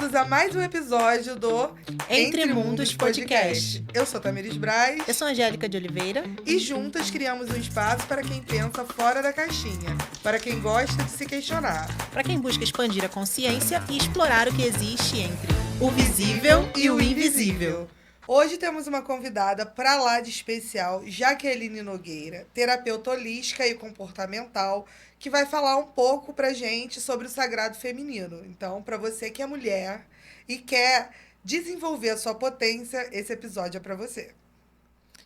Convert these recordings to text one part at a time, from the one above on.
Bem-vindos a mais um episódio do Entre Mundos Podcast. Eu sou Tamiris Braz. Eu sou Angélica de Oliveira. E juntas criamos um espaço para quem pensa fora da caixinha, para quem gosta de se questionar, para quem busca expandir a consciência e explorar o que existe entre o visível e o invisível. Hoje temos uma convidada para lá de especial, Jaqueline Nogueira, terapeuta holística e comportamental, que vai falar um pouco pra gente sobre o sagrado feminino. Então, para você que é mulher e quer desenvolver a sua potência, esse episódio é para você.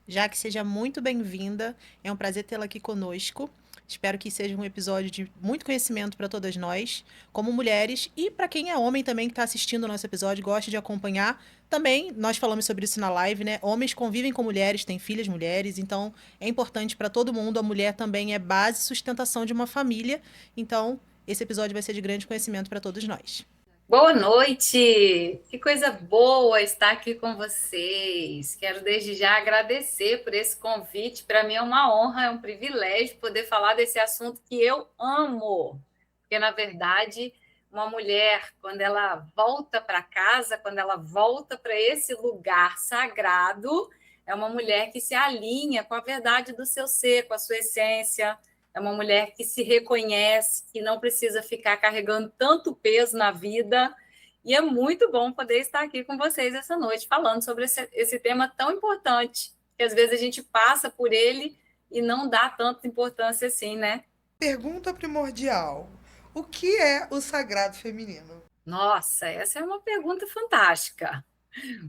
Jaque, seja muito bem-vinda. É um prazer tê-la aqui conosco. Espero que seja um episódio de muito conhecimento para todas nós, como mulheres, e para quem é homem também que está assistindo o nosso episódio, gosta de acompanhar. Também, nós falamos sobre isso na live, né? Homens convivem com mulheres, têm filhas mulheres, então é importante para todo mundo. A mulher também é base e sustentação de uma família. Então, esse episódio vai ser de grande conhecimento para todos nós. Boa noite! Que coisa boa estar aqui com vocês. Quero desde já agradecer por esse convite. Para mim é uma honra, é um privilégio poder falar desse assunto que eu amo. Porque, na verdade, uma mulher, quando ela volta para casa, quando ela volta para esse lugar sagrado, é uma mulher que se alinha com a verdade do seu ser, com a sua essência. É uma mulher que se reconhece, que não precisa ficar carregando tanto peso na vida. E é muito bom poder estar aqui com vocês essa noite, falando sobre esse tema tão importante, que às vezes a gente passa por ele e não dá tanta importância assim, né? Pergunta primordial: o que é o sagrado feminino? Nossa, essa é uma pergunta fantástica.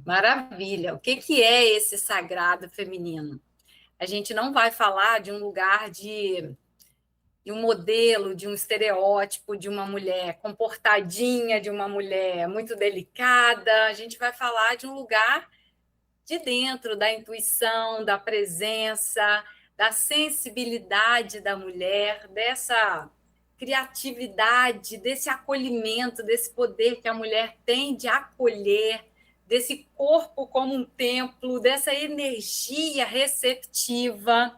Maravilha. O que é esse sagrado feminino? A gente não vai falar de um lugar de um modelo, de um estereótipo de uma mulher comportadinha, de uma mulher muito delicada. A gente vai falar de um lugar de dentro, da intuição, da presença, da sensibilidade da mulher, dessa criatividade, desse acolhimento, desse poder que a mulher tem de acolher, desse corpo como um templo, dessa energia receptiva.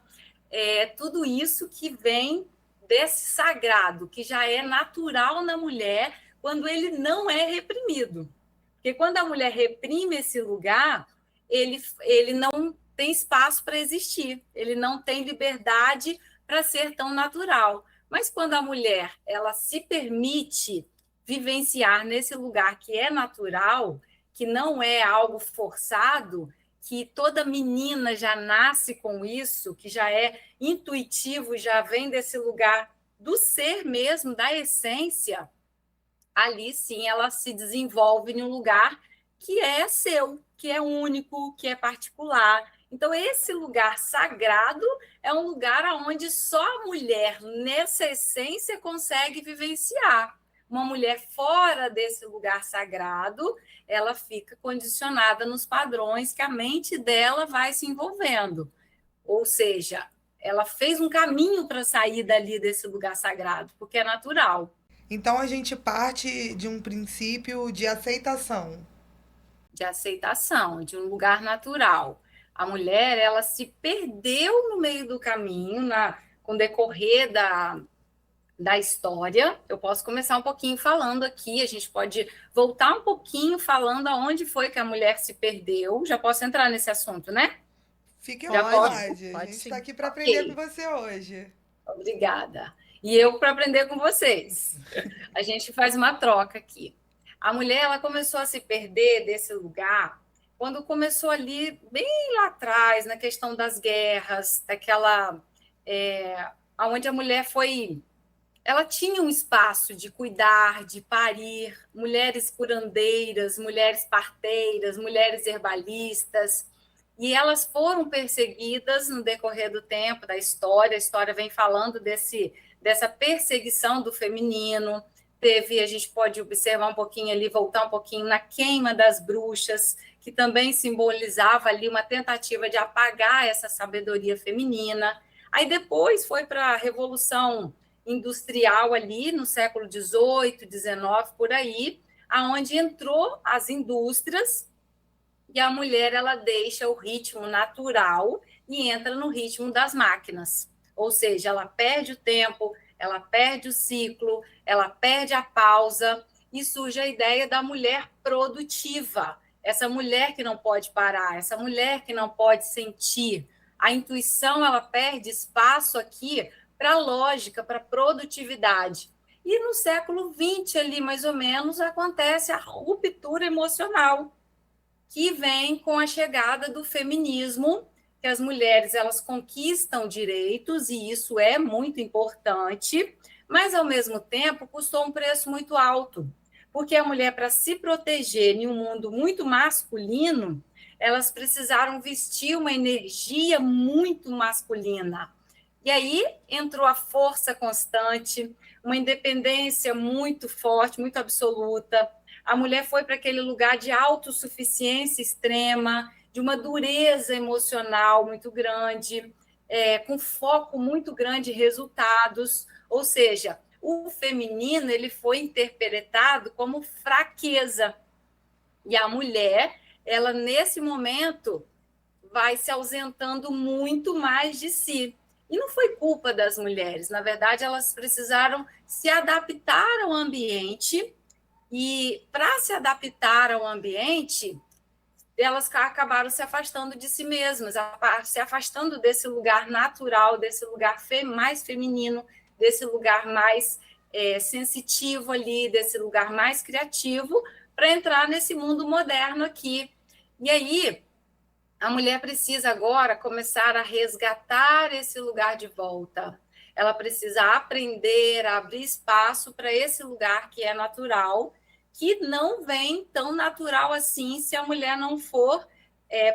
Tudo isso que vem desse sagrado, que já é natural na mulher, quando ele não é reprimido. Porque quando a mulher reprime esse lugar, ele não tem espaço para existir, ele não tem liberdade para ser tão natural. Mas quando a mulher ela se permite vivenciar nesse lugar que é natural, que não é algo forçado, que toda menina já nasce com isso, que já é intuitivo, já vem desse lugar do ser mesmo, da essência, ali sim ela se desenvolve em um lugar que é seu, que é único, que é particular. Então, esse lugar sagrado é um lugar onde só a mulher, nessa essência, consegue vivenciar. Uma mulher fora desse lugar sagrado, ela fica condicionada nos padrões que a mente dela vai se envolvendo. Ou seja, ela fez um caminho para sair dali desse lugar sagrado, porque é natural. Então a gente parte de um princípio de aceitação. De aceitação, de um lugar natural. A mulher, ela se perdeu no meio do caminho, com o decorrer da história. Eu posso começar um pouquinho falando aqui, a gente pode voltar um pouquinho falando aonde foi que a mulher se perdeu. Já posso entrar nesse assunto, né? Fique à vontade. A gente está aqui para aprender com você hoje. Obrigada. E eu para aprender com vocês. A gente faz uma troca aqui. A mulher ela começou a se perder desse lugar quando começou ali, bem lá atrás, na questão das guerras, daquela... onde a mulher foi... Ela tinha um espaço de cuidar, de parir, mulheres curandeiras, mulheres parteiras, mulheres herbalistas, e elas foram perseguidas no decorrer do tempo, da história. A história vem falando dessa perseguição do feminino. A gente pode observar um pouquinho ali, voltar um pouquinho na queima das bruxas, que também simbolizava ali uma tentativa de apagar essa sabedoria feminina. Aí depois foi para a Revolução Industrial ali, no século XVIII, XIX, por aí, aonde entrou as indústrias e a mulher ela deixa o ritmo natural e entra no ritmo das máquinas. Ou seja, ela perde o tempo, ela perde o ciclo, ela perde a pausa e surge a ideia da mulher produtiva, essa mulher que não pode parar, essa mulher que não pode sentir. A intuição, ela perde espaço aqui para a lógica, para a produtividade. E no século XX, ali mais ou menos, acontece a ruptura emocional, que vem com a chegada do feminismo, que as mulheres elas conquistam direitos, e isso é muito importante, mas, ao mesmo tempo, custou um preço muito alto, porque a mulher, para se proteger em um mundo muito masculino, elas precisaram vestir uma energia muito masculina. E aí entrou a força constante, uma independência muito forte, muito absoluta. A mulher foi para aquele lugar de autossuficiência extrema, de uma dureza emocional muito grande, com foco muito grande em resultados. Ou seja, o feminino ele foi interpretado como fraqueza. E a mulher, ela nesse momento, vai se ausentando muito mais de si. E não foi culpa das mulheres, na verdade, elas precisaram se adaptar ao ambiente, e para se adaptar ao ambiente, elas acabaram se afastando de si mesmas, se afastando desse lugar natural, desse lugar mais feminino, desse lugar mais sensitivo ali, desse lugar mais criativo, para entrar nesse mundo moderno aqui. E aí, a mulher precisa agora começar a resgatar esse lugar de volta. Ela precisa aprender a abrir espaço para esse lugar que é natural, que não vem tão natural assim se a mulher não for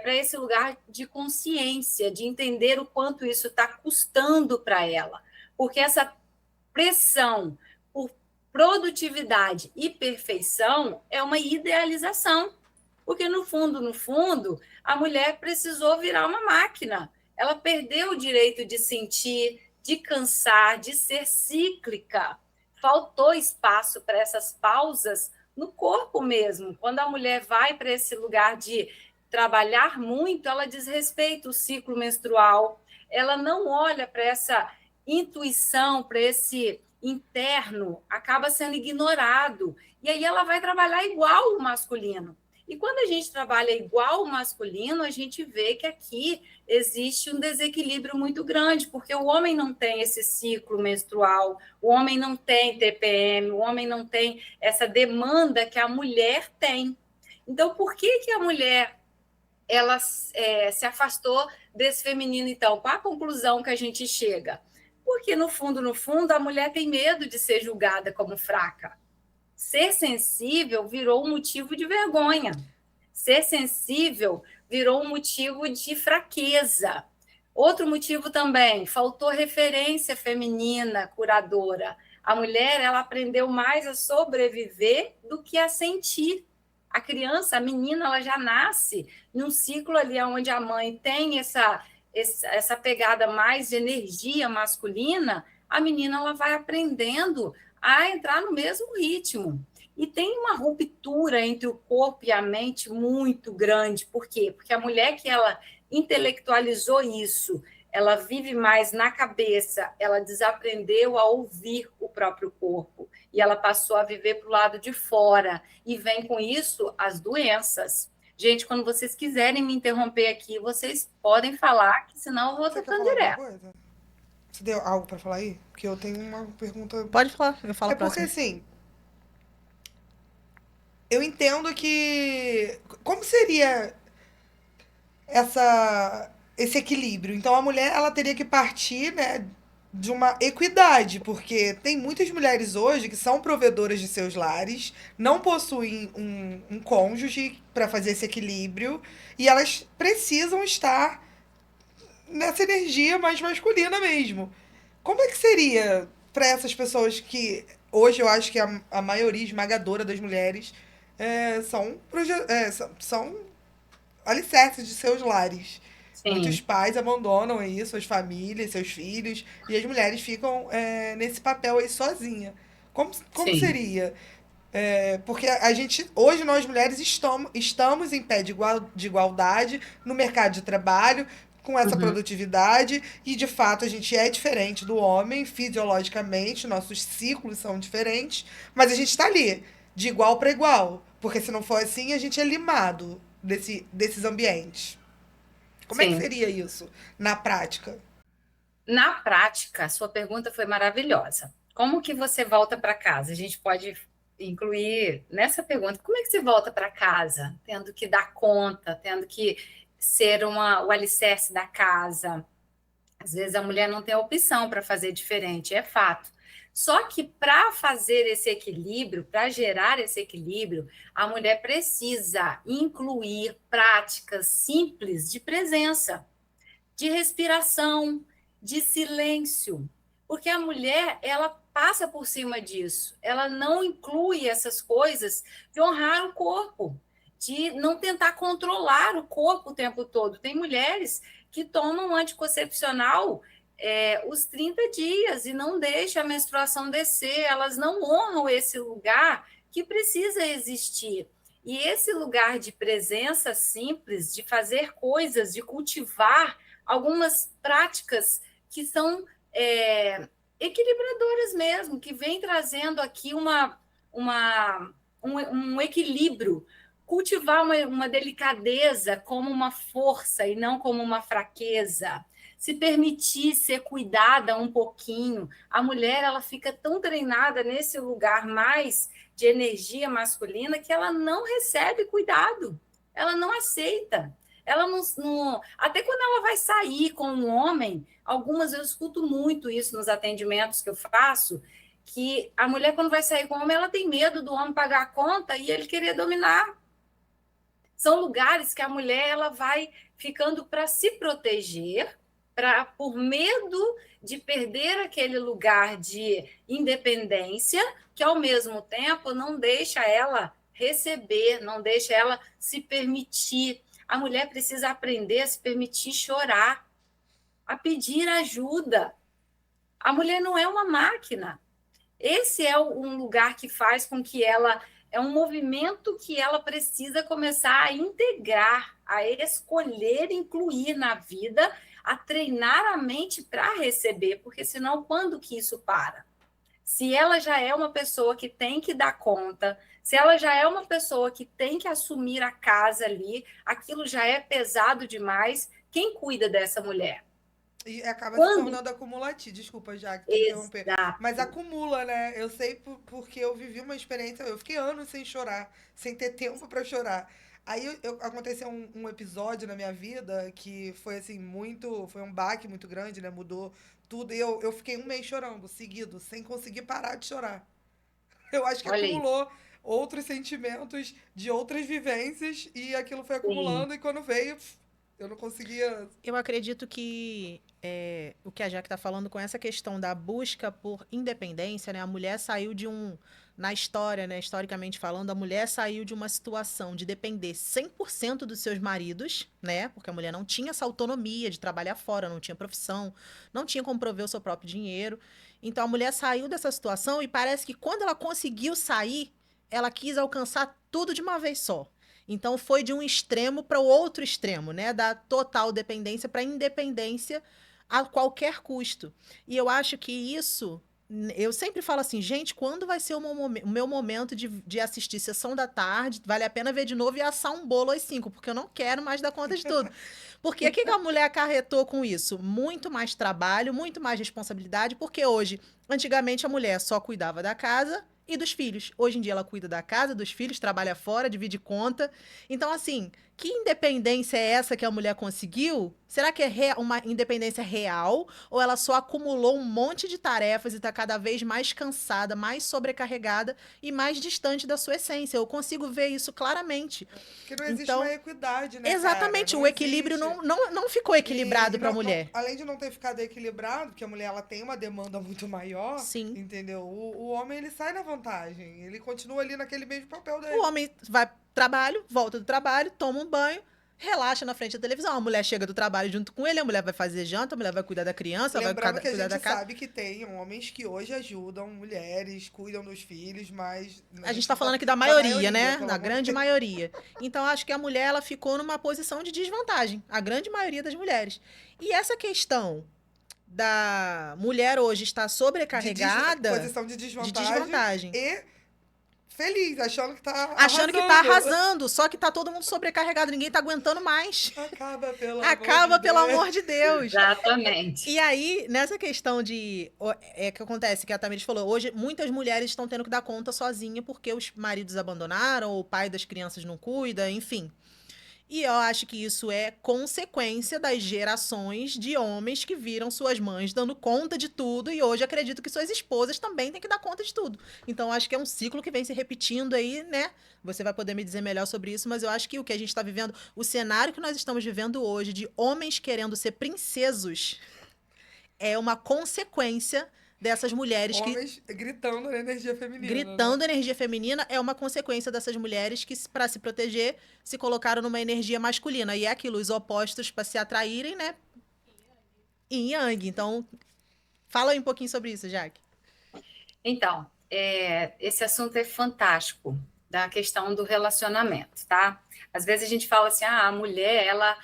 para esse lugar de consciência, de entender o quanto isso está custando para ela. Porque essa pressão por produtividade e perfeição é uma idealização. Porque, no fundo, a mulher precisou virar uma máquina. Ela perdeu o direito de sentir, de cansar, de ser cíclica. Faltou espaço para essas pausas no corpo mesmo. Quando a mulher vai para esse lugar de trabalhar muito, ela desrespeita o ciclo menstrual, ela não olha para essa intuição, para esse interno, acaba sendo ignorado. E aí ela vai trabalhar igual o masculino. E quando a gente trabalha igual o masculino, a gente vê que aqui existe um desequilíbrio muito grande, porque o homem não tem esse ciclo menstrual, o homem não tem TPM, o homem não tem essa demanda que a mulher tem. Então, por que a mulher ela se afastou desse feminino, então? Qual a conclusão que a gente chega? Porque, no fundo, a mulher tem medo de ser julgada como fraca. Ser sensível virou um motivo de vergonha. Ser sensível virou um motivo de fraqueza. Outro motivo também, faltou referência feminina, curadora. A mulher, ela aprendeu mais a sobreviver do que a sentir. A criança, a menina, ela já nasce num ciclo ali onde a mãe tem essa pegada mais de energia masculina, a menina ela vai aprendendo a entrar no mesmo ritmo. E tem uma ruptura entre o corpo e a mente muito grande. Por quê? Porque a mulher que ela intelectualizou isso, ela vive mais na cabeça, ela desaprendeu a ouvir o próprio corpo. E ela passou a viver para o lado de fora. E vem com isso as doenças. Gente, quando vocês quiserem me interromper aqui, vocês podem falar, que senão eu vou tocando direto. Você deu algo para falar aí? Porque eu tenho uma pergunta. Pode falar, eu falo porque, próximo. assim, eu entendo que... Como seria esse equilíbrio? Então, a mulher ela teria que partir, né, de uma equidade, porque tem muitas mulheres hoje que são provedoras de seus lares, não possuem um cônjuge para fazer esse equilíbrio, e elas precisam estar nessa energia mais masculina mesmo. Como é que seria para essas pessoas que hoje eu acho que a maioria esmagadora das mulheres são alicerces de seus lares? Sim. Muitos pais abandonam aí suas famílias, seus filhos, e as mulheres ficam nesse papel aí sozinha. Como seria? Porque a gente, hoje nós mulheres estamos em pé de igualdade no mercado de trabalho, com essa produtividade, e de fato a gente é diferente do homem, fisiologicamente, nossos ciclos são diferentes, mas a gente está ali, de igual para igual. Porque se não for assim, a gente é limado desses ambientes. Como é que Sim. seria isso na prática? Na prática, sua pergunta foi maravilhosa. Como que você volta para casa? A gente pode incluir nessa pergunta, como é que você volta para casa? Tendo que dar conta, tendo que ser o alicerce da casa. Às vezes a mulher não tem opção para fazer diferente, é fato. Só que para fazer esse equilíbrio, para gerar esse equilíbrio, a mulher precisa incluir práticas simples de presença, de respiração, de silêncio, porque a mulher, ela passa por cima disso, ela não inclui essas coisas de honrar o corpo, de não tentar controlar o corpo o tempo todo. Tem mulheres que tomam anticoncepcional os 30 dias e não deixam a menstruação descer, elas não honram esse lugar que precisa existir. E esse lugar de presença simples, de fazer coisas, de cultivar algumas práticas que são equilibradoras mesmo, que vem trazendo aqui um equilíbrio, cultivar uma delicadeza como uma força e não como uma fraqueza, se permitir ser cuidada um pouquinho. A mulher, ela fica tão treinada nesse lugar mais de energia masculina que ela não recebe cuidado, ela não aceita. Ela não, até quando ela vai sair com um homem, algumas eu escuto muito isso nos atendimentos que eu faço, que a mulher, quando vai sair com o homem, ela tem medo do homem pagar a conta e ele querer dominar. São lugares que a mulher ela vai ficando para se proteger, por medo de perder aquele lugar de independência, que ao mesmo tempo não deixa ela receber, não deixa ela se permitir. A mulher precisa aprender a se permitir chorar, a pedir ajuda. A mulher não é uma máquina. Esse é um lugar que faz com que ela... É um movimento que ela precisa começar a integrar, a escolher, incluir na vida, a treinar a mente para receber, porque senão quando que isso para? Se ela já é uma pessoa que tem que dar conta, se ela já é uma pessoa que tem que assumir a casa ali, aquilo já é pesado demais, quem cuida dessa mulher? E acaba se Quando? tornando acumulativo. Desculpa, já que te interromper. Exato. Mas acumula, né? Eu sei porque eu vivi uma experiência. Eu fiquei anos sem chorar, sem ter tempo pra chorar. Aí aconteceu um episódio na minha vida que foi assim, muito. Foi um baque muito grande, né? Mudou tudo. E eu fiquei um mês chorando, seguido, sem conseguir parar de chorar. Eu acho que Olha aí. acumulou outros sentimentos de outras vivências e aquilo foi Sim. acumulando. E quando veio, eu não conseguia. Eu acredito que o que a Jaque está falando com essa questão da busca por independência, né? A mulher saiu de na história, né? Historicamente falando, a mulher saiu de uma situação de depender 100% dos seus maridos, né? Porque a mulher não tinha essa autonomia de trabalhar fora, não tinha profissão, não tinha como prover o seu próprio dinheiro. Então a mulher saiu dessa situação e parece que quando ela conseguiu sair, ela quis alcançar tudo de uma vez só. Então foi de um extremo para o outro extremo, né? Da total dependência para independência a qualquer custo. E eu acho que isso. Eu sempre falo assim, gente, quando vai ser o meu momento de assistir Sessão da Tarde? Vale a pena ver de novo e assar um bolo às 5, porque eu não quero mais dar conta de tudo. Porque o que a mulher acarretou com isso? Muito mais trabalho, muito mais responsabilidade, porque hoje, antigamente, a mulher só cuidava da casa e dos filhos. Hoje em dia ela cuida da casa, dos filhos, trabalha fora, divide conta. Então, assim, que independência é essa que a mulher conseguiu? Será que é uma independência real? Ou ela só acumulou um monte de tarefas e está cada vez mais cansada, mais sobrecarregada e mais distante da sua essência? Eu consigo ver isso claramente. Porque não existe Então, uma equidade, né, exatamente, cara? o equilíbrio não ficou equilibrado para a mulher. Além de não ter ficado equilibrado, porque a mulher ela tem uma demanda muito maior, Sim. entendeu? O homem ele sai na vantagem, ele continua ali naquele mesmo papel dele. O homem vai pro trabalho, volta do trabalho, toma um banho, relaxa na frente da televisão. A mulher chega do trabalho junto com ele, a mulher vai fazer janta, a mulher vai cuidar da criança, Lembrando vai que a cuidar da gente casa. sabe que tem homens que hoje ajudam mulheres, cuidam dos filhos, mas... A gente tá falando aqui da maioria, né? pelo Da amor grande de Deus. maioria. Então, acho que a mulher, ela ficou numa posição de desvantagem. A grande maioria das mulheres. E essa questão da mulher hoje estar sobrecarregada... Posição de desvantagem. E feliz, achando que tá Achando que tá arrasando, só que tá todo mundo sobrecarregado, ninguém tá aguentando mais. Acaba, Pelo amor de Deus. Exatamente. E aí, nessa questão que acontece, que a Tamiris falou, hoje muitas mulheres estão tendo que dar conta sozinha porque os maridos abandonaram, ou o pai das crianças não cuida, enfim. E eu acho que isso é consequência das gerações de homens que viram suas mães dando conta de tudo e hoje acredito que suas esposas também têm que dar conta de tudo. Então, acho que é um ciclo que vem se repetindo aí, né? Você vai poder me dizer melhor sobre isso, mas eu acho que o que a gente está vivendo, o cenário que nós estamos vivendo hoje de homens querendo ser princesos é uma consequência dessas mulheres que Homens gritando na energia feminina. gritando energia feminina é uma consequência dessas mulheres que, para se proteger, se colocaram numa energia masculina. E é aquilo, os opostos para se atraírem, né? Yin Yang. Então, fala aí um pouquinho sobre isso, Jaque. Então, esse assunto é fantástico, da questão do relacionamento, tá? Às vezes a gente fala assim, a mulher, ela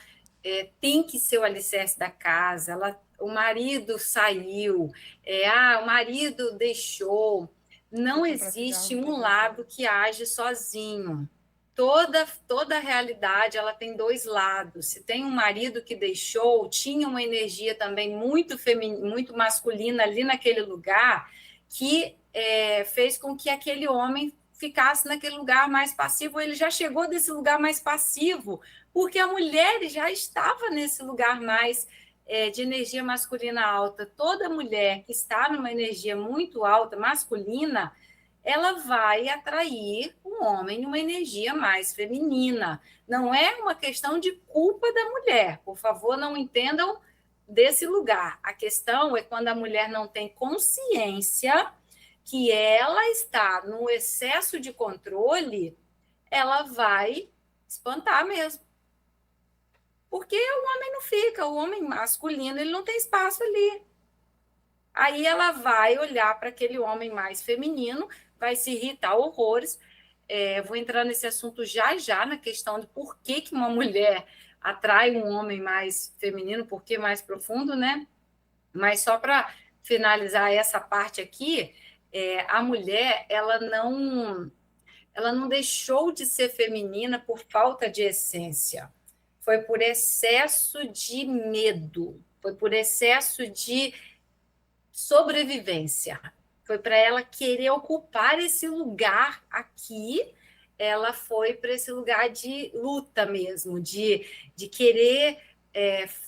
tem que ser o alicerce da casa, o marido saiu, o marido deixou. Não existe um lado que age sozinho. Toda a realidade ela tem dois lados. Se tem um marido que deixou, tinha uma energia também muito feminina, muito masculina ali naquele lugar, que fez com que aquele homem ficasse naquele lugar mais passivo. Ele já chegou desse lugar mais passivo, porque a mulher já estava nesse lugar mais de energia masculina alta. Toda mulher que está numa energia muito alta, masculina, ela vai atrair um homem numa energia mais feminina. Não é uma questão de culpa da mulher. Por favor, não entendam desse lugar. A questão é quando a mulher não tem consciência que ela está no excesso de controle, ela vai espantar mesmo. Porque o homem não fica, o homem masculino, ele não tem espaço ali. Aí ela vai olhar para aquele homem mais feminino, vai se irritar horrores. Vou entrar nesse assunto já, na questão de por que uma mulher atrai um homem mais feminino, por que mais profundo, né? Mas só para finalizar essa parte aqui, a mulher, ela não deixou de ser feminina por falta de essência. Foi por excesso de medo, foi por excesso de sobrevivência. Foi para ela querer ocupar esse lugar aqui, ela foi para esse lugar de luta mesmo, de querer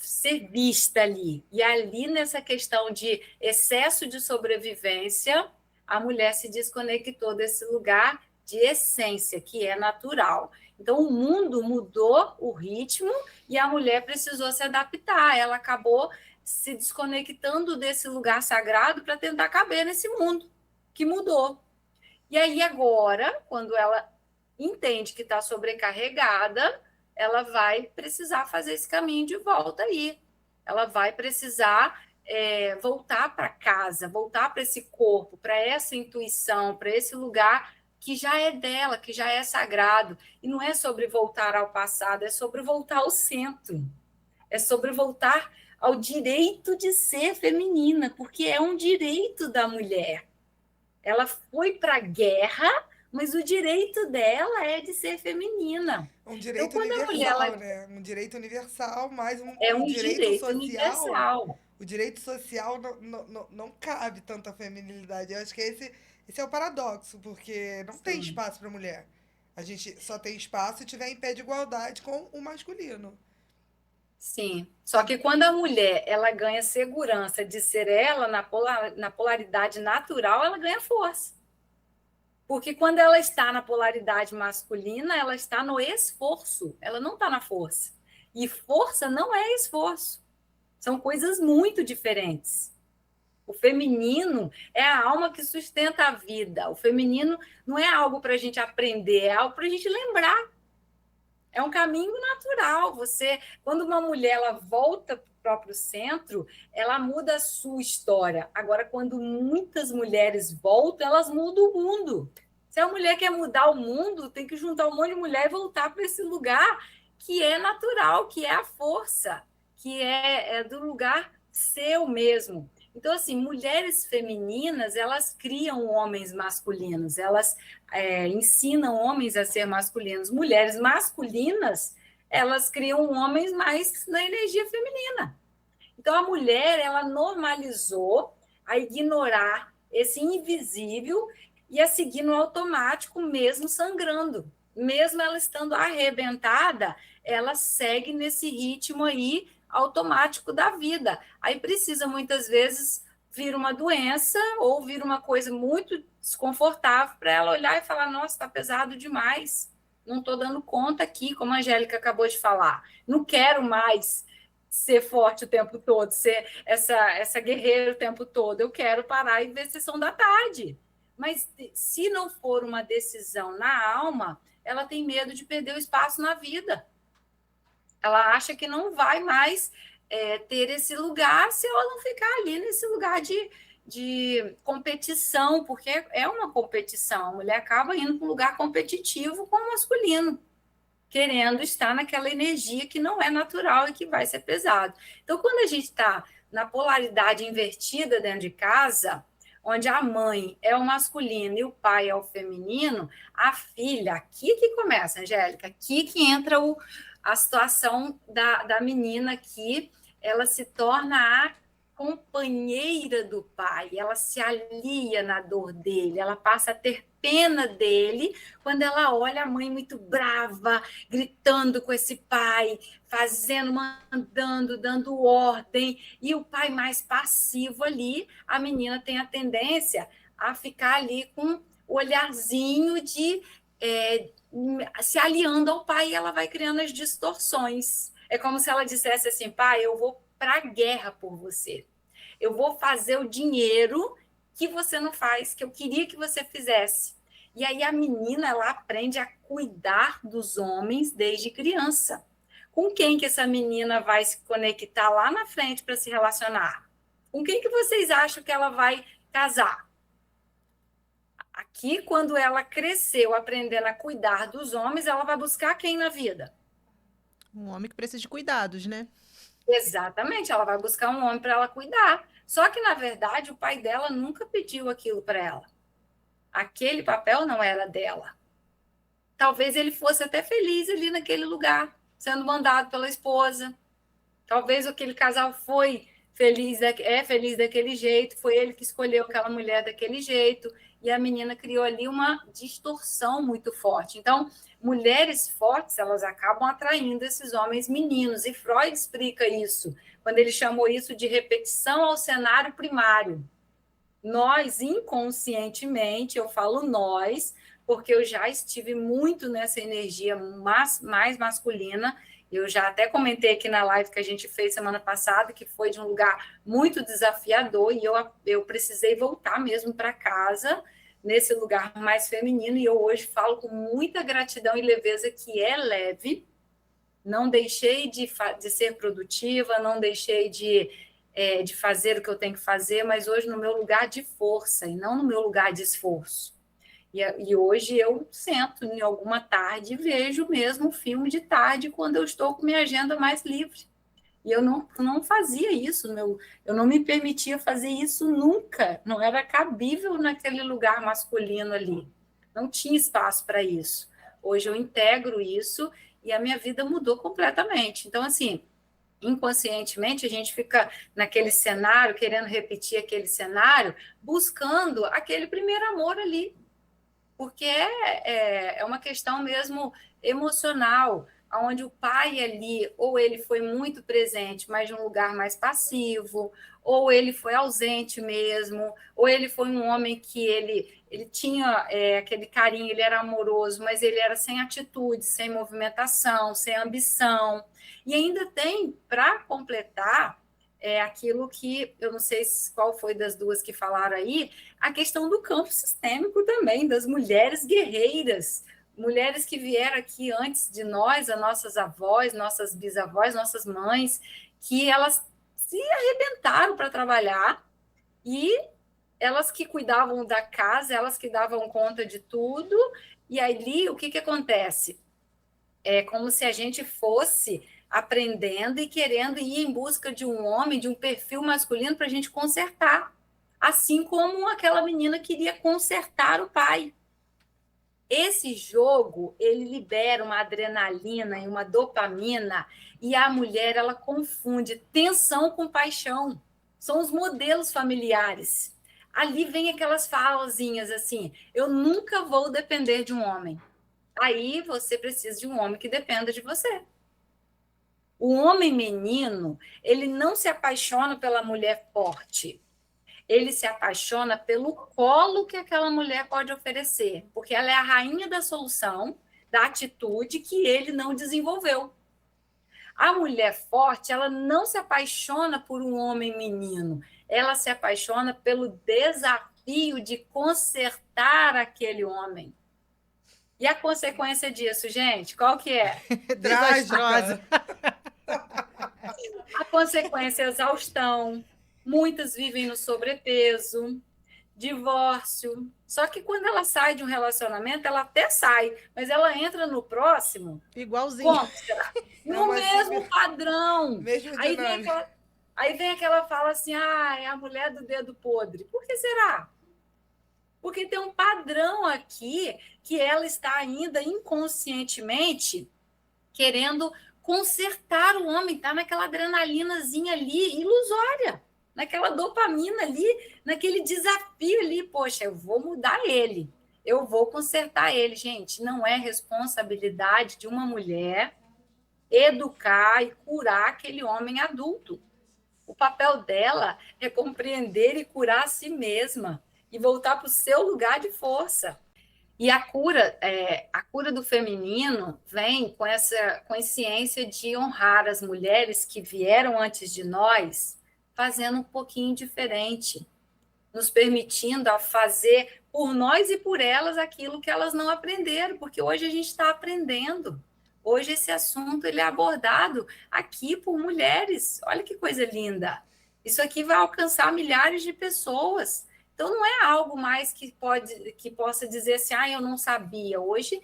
ser vista ali. E ali, nessa questão de excesso de sobrevivência, a mulher se desconectou desse lugar de essência, que é natural. Então, o mundo mudou o ritmo e a mulher precisou se adaptar. Ela acabou se desconectando desse lugar sagrado para tentar caber nesse mundo que mudou. E aí, agora, quando ela entende que está sobrecarregada, ela vai precisar fazer esse caminho de volta aí. Ela vai precisar voltar para casa, voltar para esse corpo, para essa intuição, para esse lugar que já é dela, que já é sagrado. E não é sobre voltar ao passado, é sobre voltar ao centro. É sobre voltar ao direito de ser feminina, porque é um direito da mulher. Ela foi para a guerra, mas o direito dela é de ser feminina. Um direito então, universal, né? Um direito universal, mais um direito social. Universal. O direito social não cabe tanta feminilidade. Eu acho que esse é o paradoxo, porque não tem espaço para mulher. A gente só tem espaço se tiver em pé de igualdade com o masculino. Sim, só que quando a mulher ela ganha segurança de ser ela na polaridade natural, ela ganha força. Porque quando ela está na polaridade masculina, ela está no esforço, ela não está na força. E força não é esforço. São coisas muito diferentes. O feminino é a alma que sustenta a vida. O feminino não é algo para a gente aprender, é algo para a gente lembrar. É um caminho natural. Quando uma mulher ela volta para o próprio centro, ela muda a sua história. Agora, quando muitas mulheres voltam, elas mudam o mundo. Se a mulher quer mudar o mundo, tem que juntar um monte de mulher e voltar para esse lugar que é natural, que é a força, que é do lugar seu mesmo. Então, assim, mulheres femininas, elas criam homens masculinos, elas ensinam homens a ser masculinos. Mulheres masculinas, elas criam homens mais na energia feminina. Então, a mulher, ela normalizou a ignorar esse invisível e a seguir no automático, mesmo sangrando. Mesmo ela estando arrebentada, ela segue nesse ritmo aí automático da vida. Aí precisa, muitas vezes, vir uma doença ou vir uma coisa muito desconfortável para ela olhar e falar, nossa, está pesado demais, não estou dando conta aqui, como a Angélica acabou de falar. Não quero mais ser forte o tempo todo, ser essa guerreira o tempo todo. Eu quero parar e ver sessão da tarde. Mas se não for uma decisão na alma, ela tem medo de perder o espaço na vida. Ela acha que não vai mais ter esse lugar se ela não ficar ali nesse lugar de competição, porque é uma competição. A mulher acaba indo para um lugar competitivo com o masculino, querendo estar naquela energia que não é natural e que vai ser pesado. Então, quando a gente está na polaridade invertida dentro de casa, onde a mãe é o masculino e o pai é o feminino, a filha, aqui que começa, Angélica, aqui que entra a situação da menina que ela se torna a companheira do pai, ela se alia na dor dele, ela passa a ter pena dele quando ela olha a mãe muito brava, gritando com esse pai, fazendo, mandando, dando ordem, e o pai mais passivo ali, a menina tem a tendência a ficar ali com o olharzinho de se aliando ao pai, e ela vai criando as distorções. É como se ela dissesse assim, pai, eu vou para a guerra por você. Eu vou fazer o dinheiro que você não faz, que eu queria que você fizesse. E aí a menina, ela aprende a cuidar dos homens desde criança. Com quem que essa menina vai se conectar lá na frente para se relacionar? Com quem que vocês acham que ela vai casar? Aqui, quando ela cresceu aprendendo a cuidar dos homens, ela vai buscar quem na vida? Um homem que precisa de cuidados, né? Exatamente, ela vai buscar um homem para ela cuidar. Só que, na verdade, o pai dela nunca pediu aquilo para ela. Aquele papel não era dela. Talvez ele fosse até feliz ali naquele lugar, sendo mandado pela esposa. Talvez aquele casal foi feliz, feliz daquele jeito, foi ele que escolheu aquela mulher daquele jeito, e a menina criou ali uma distorção muito forte. Então, mulheres fortes, elas acabam atraindo esses homens meninos, e Freud explica isso, quando ele chamou isso de repetição ao cenário primário. Nós, inconscientemente, eu falo nós, porque eu já estive muito nessa energia mais masculina. Eu já até comentei aqui na live que a gente fez semana passada, que foi de um lugar muito desafiador, e eu precisei voltar mesmo para casa, nesse lugar mais feminino, e eu hoje falo com muita gratidão e leveza que é leve. Não deixei de ser produtiva, não deixei de fazer o que eu tenho que fazer, mas hoje no meu lugar de força e não no meu lugar de esforço. E hoje eu sento em alguma tarde e vejo mesmo um filme de tarde quando eu estou com minha agenda mais livre. E eu não fazia isso, eu não me permitia fazer isso nunca, não era cabível naquele lugar masculino ali, não tinha espaço para isso. Hoje eu integro isso e a minha vida mudou completamente. Então, assim, inconscientemente a gente fica naquele cenário, querendo repetir aquele cenário, buscando aquele primeiro amor ali, porque é uma questão mesmo emocional, onde o pai ali, ou ele foi muito presente, mas de um lugar mais passivo, ou ele foi ausente mesmo, ou ele foi um homem que ele tinha aquele carinho, ele era amoroso, mas ele era sem atitude, sem movimentação, sem ambição. E ainda tem, para completar, aquilo que, eu não sei qual foi das duas que falaram aí, a questão do campo sistêmico também, das mulheres guerreiras, mulheres que vieram aqui antes de nós, as nossas avós, nossas bisavós, nossas mães, que elas se arrebentaram para trabalhar, e elas que cuidavam da casa, elas que davam conta de tudo, e ali o que acontece? É como se a gente fosse aprendendo e querendo ir em busca de um homem, de um perfil masculino para a gente consertar. Assim como aquela menina queria consertar o pai. Esse jogo, ele libera uma adrenalina e uma dopamina, e a mulher, ela confunde tensão com paixão. São os modelos familiares. Ali vem aquelas falazinhas assim: eu nunca vou depender de um homem. Aí você precisa de um homem que dependa de você. O homem menino, ele não se apaixona pela mulher forte. Ele se apaixona pelo colo que aquela mulher pode oferecer, porque ela é a rainha da solução, da atitude que ele não desenvolveu. A mulher forte, ela não se apaixona por um homem menino, ela se apaixona pelo desafio de consertar aquele homem. E a consequência disso, gente, qual que é? Desastrosa. A consequência é exaustão. Muitas vivem no sobrepeso, divórcio. Só que quando ela sai de um relacionamento, ela até sai, mas ela entra no próximo. Igualzinho. Como será? No mesmo padrão. Mesmo Aí dinâmica. vem aquela fala assim: é a mulher do dedo podre. Por que será? Porque tem um padrão aqui que ela está ainda inconscientemente querendo consertar o homem, está naquela adrenalinazinha ali, ilusória, naquela dopamina ali, naquele desafio ali. Poxa, eu vou mudar ele, eu vou consertar ele. Gente, não é responsabilidade de uma mulher educar e curar aquele homem adulto. O papel dela é compreender e curar a si mesma e voltar para o seu lugar de força. E a cura do feminino vem com essa consciência de honrar as mulheres que vieram antes de nós, fazendo um pouquinho diferente, nos permitindo a fazer por nós e por elas aquilo que elas não aprenderam, porque hoje a gente está aprendendo. Hoje esse assunto ele é abordado aqui por mulheres. Olha que coisa linda. Isso aqui vai alcançar milhares de pessoas. Então, não é algo mais que possa dizer assim, eu não sabia. Hoje,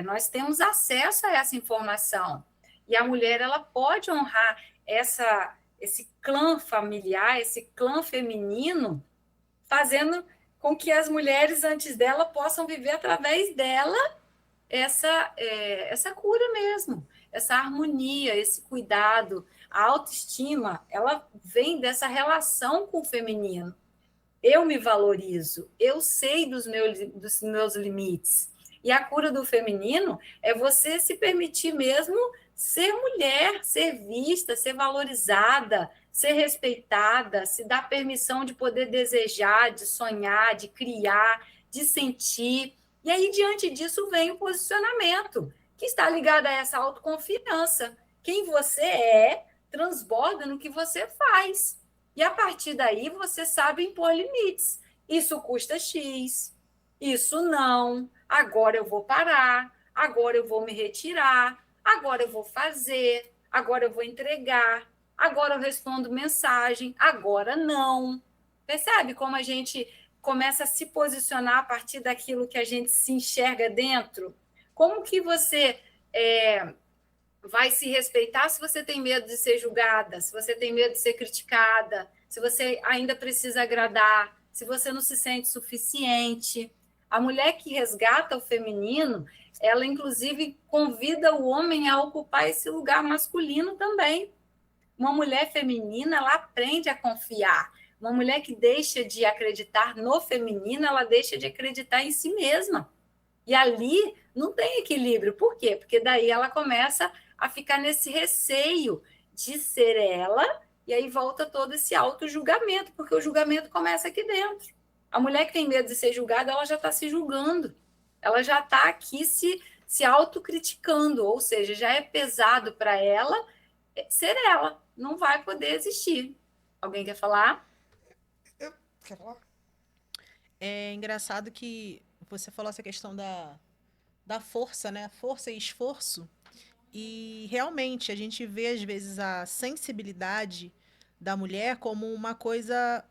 nós temos acesso a essa informação. E a mulher ela pode honrar esse clã familiar, esse clã feminino, fazendo com que as mulheres antes dela possam viver através dela essa cura mesmo, essa harmonia, esse cuidado. A autoestima, ela vem dessa relação com o feminino. Eu me valorizo, eu sei dos meus limites. E a cura do feminino é você se permitir mesmo ser mulher, ser vista, ser valorizada, ser respeitada, se dar permissão de poder desejar, de sonhar, de criar, de sentir. E aí, diante disso, vem o posicionamento, que está ligado a essa autoconfiança. Quem você é transborda no que você faz. E a partir daí você sabe impor limites. Isso custa X, isso não, agora eu vou parar, agora eu vou me retirar, agora eu vou fazer, agora eu vou entregar, agora eu respondo mensagem, agora não. Percebe como a gente começa a se posicionar a partir daquilo que a gente se enxerga dentro? Como que você vai se respeitar se você tem medo de ser julgada, se você tem medo de ser criticada, se você ainda precisa agradar, se você não se sente suficiente? A mulher que resgata o feminino, ela inclusive convida o homem a ocupar esse lugar masculino também. Uma mulher feminina, ela aprende a confiar. Uma mulher que deixa de acreditar no feminino, ela deixa de acreditar em si mesma. E ali não tem equilíbrio. Por quê? Porque daí ela começa a ficar nesse receio de ser ela, e aí volta todo esse auto-julgamento, porque o julgamento começa aqui dentro. A mulher que tem medo de ser julgada, ela já está se julgando. Ela já está aqui se autocriticando, ou seja, já é pesado para ela ser ela. Não vai poder existir. Alguém quer falar? Quer falar? É engraçado que você falou essa questão da força, né? Força e esforço. E realmente a gente vê, às vezes, a sensibilidade da mulher como uma coisa,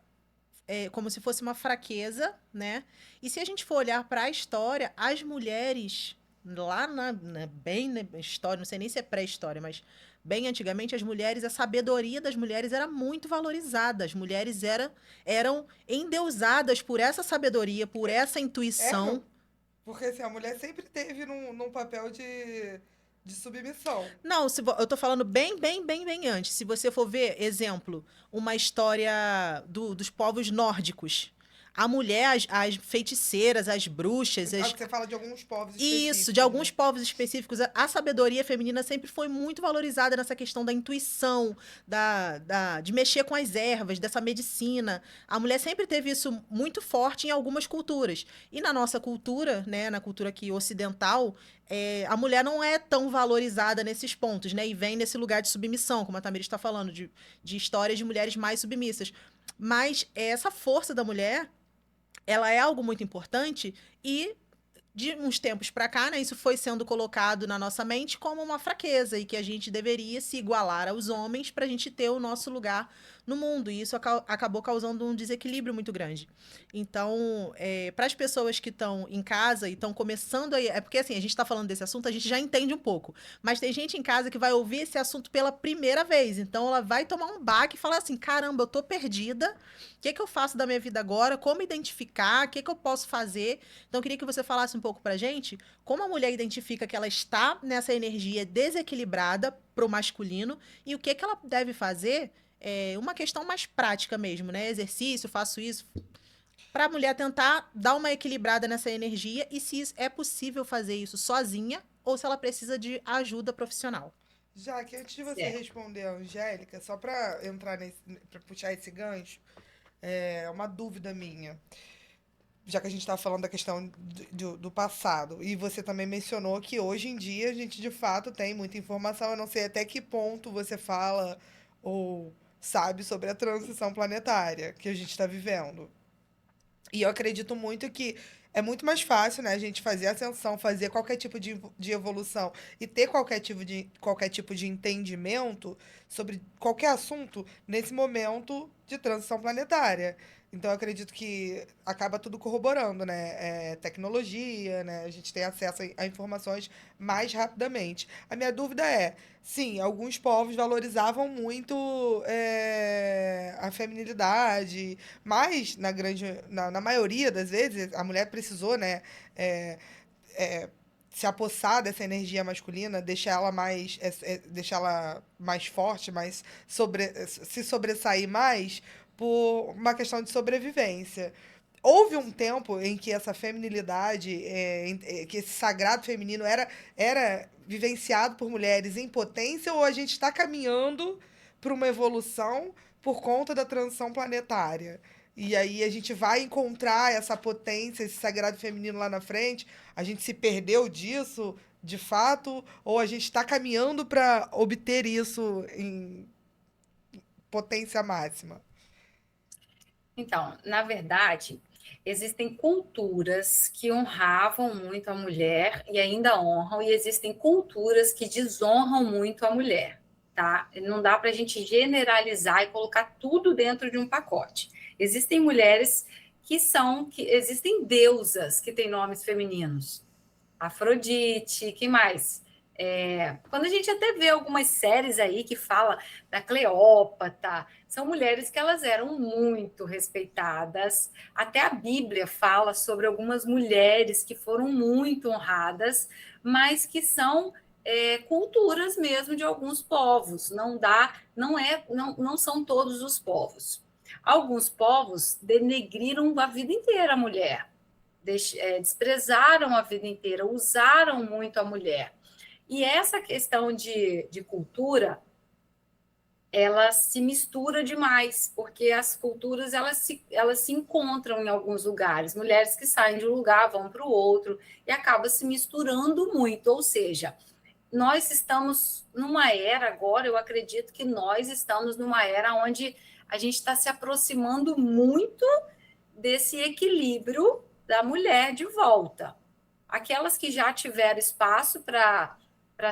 como se fosse uma fraqueza, né? E se a gente for olhar para a história, as mulheres lá bem na história, não sei nem se é pré-história, mas bem antigamente, as mulheres, a sabedoria das mulheres era muito valorizada. As mulheres eram endeusadas por essa sabedoria, por essa Eram, intuição. porque assim, a mulher sempre teve num papel de submissão. Não, eu tô falando bem antes. Se você for ver, exemplo, uma história dos povos nórdicos. A mulher, as feiticeiras, as bruxas, Ah, você fala de alguns povos isso, de específicos, alguns né? povos específicos, a sabedoria feminina sempre foi muito valorizada nessa questão da intuição, de mexer com as ervas, dessa medicina. A mulher sempre teve isso muito forte em algumas culturas. E na nossa cultura, né, na cultura aqui ocidental, a mulher não é tão valorizada nesses pontos, né? E vem nesse lugar de submissão, como a Tamir está falando, de histórias de mulheres mais submissas. Mas essa força da mulher, ela é algo muito importante e de uns tempos para cá, né, isso foi sendo colocado na nossa mente como uma fraqueza e que a gente deveria se igualar aos homens para a gente ter o nosso lugar no mundo. E isso acabou causando um desequilíbrio muito grande. Então, para as pessoas que estão em casa e estão começando aí, é porque assim, a gente está falando desse assunto, a gente já entende um pouco, mas tem gente em casa que vai ouvir esse assunto pela primeira vez. Então, ela vai tomar um baque e falar assim: caramba, eu tô perdida. O que eu faço da minha vida agora? Como identificar? O que eu posso fazer? Então, eu queria que você falasse um pouco pra gente como a mulher identifica que ela está nessa energia desequilibrada pro masculino e o que ela deve fazer, uma questão mais prática mesmo, né? Exercício, faço isso, para a mulher tentar dar uma equilibrada nessa energia e se é possível fazer isso sozinha ou se ela precisa de ajuda profissional. Já que antes de você Certo. responder a Angélica, só para entrar nesse, para puxar esse gancho, uma dúvida minha. Já que a gente está falando da questão do passado, e você também mencionou que hoje em dia a gente de fato tem muita informação, eu não sei até que ponto você fala ou sabe sobre a transição planetária que a gente está vivendo. E eu acredito muito que é muito mais fácil, né, a gente fazer ascensão, fazer qualquer tipo de evolução e ter qualquer tipo de entendimento sobre qualquer assunto nesse momento de transição planetária. Então, eu acredito que acaba tudo corroborando, né? Tecnologia, né? A gente tem acesso a informações mais rapidamente. A minha dúvida é, sim, alguns povos valorizavam muito a feminilidade, mas, na maioria das vezes, a mulher precisou, né, é, é, se apossar dessa energia masculina, deixar ela mais forte, se sobressair mais por uma questão de sobrevivência. Houve um tempo em que essa feminilidade, que esse sagrado feminino era vivenciado por mulheres em potência, ou a gente está caminhando para uma evolução por conta da transição planetária? E aí a gente vai encontrar essa potência, esse sagrado feminino lá na frente. A gente se perdeu disso, de fato, ou a gente está caminhando para obter isso em potência máxima? Então, na verdade, existem culturas que honravam muito a mulher e ainda honram, e existem culturas que desonram muito a mulher, tá? Não dá para a gente generalizar e colocar tudo dentro de um pacote. Existem mulheres que existem deusas que têm nomes femininos. Afrodite, que mais? Quando a gente até vê algumas séries aí que fala da Cleópatra, são mulheres que elas eram muito respeitadas. Até a Bíblia fala sobre algumas mulheres que foram muito honradas, mas que são culturas mesmo de alguns povos. Não dá, não são todos os povos. Alguns povos denegriram a vida inteira a mulher, desprezaram a vida inteira, usaram muito a mulher. E essa questão de cultura, ela se mistura demais, porque as culturas elas se encontram em alguns lugares. Mulheres que saem de um lugar vão para o outro e acaba se misturando muito. Ou seja, nós estamos numa era agora, eu acredito que nós estamos numa era onde a gente está se aproximando muito desse equilíbrio da mulher de volta. Aquelas que já tiveram espaço para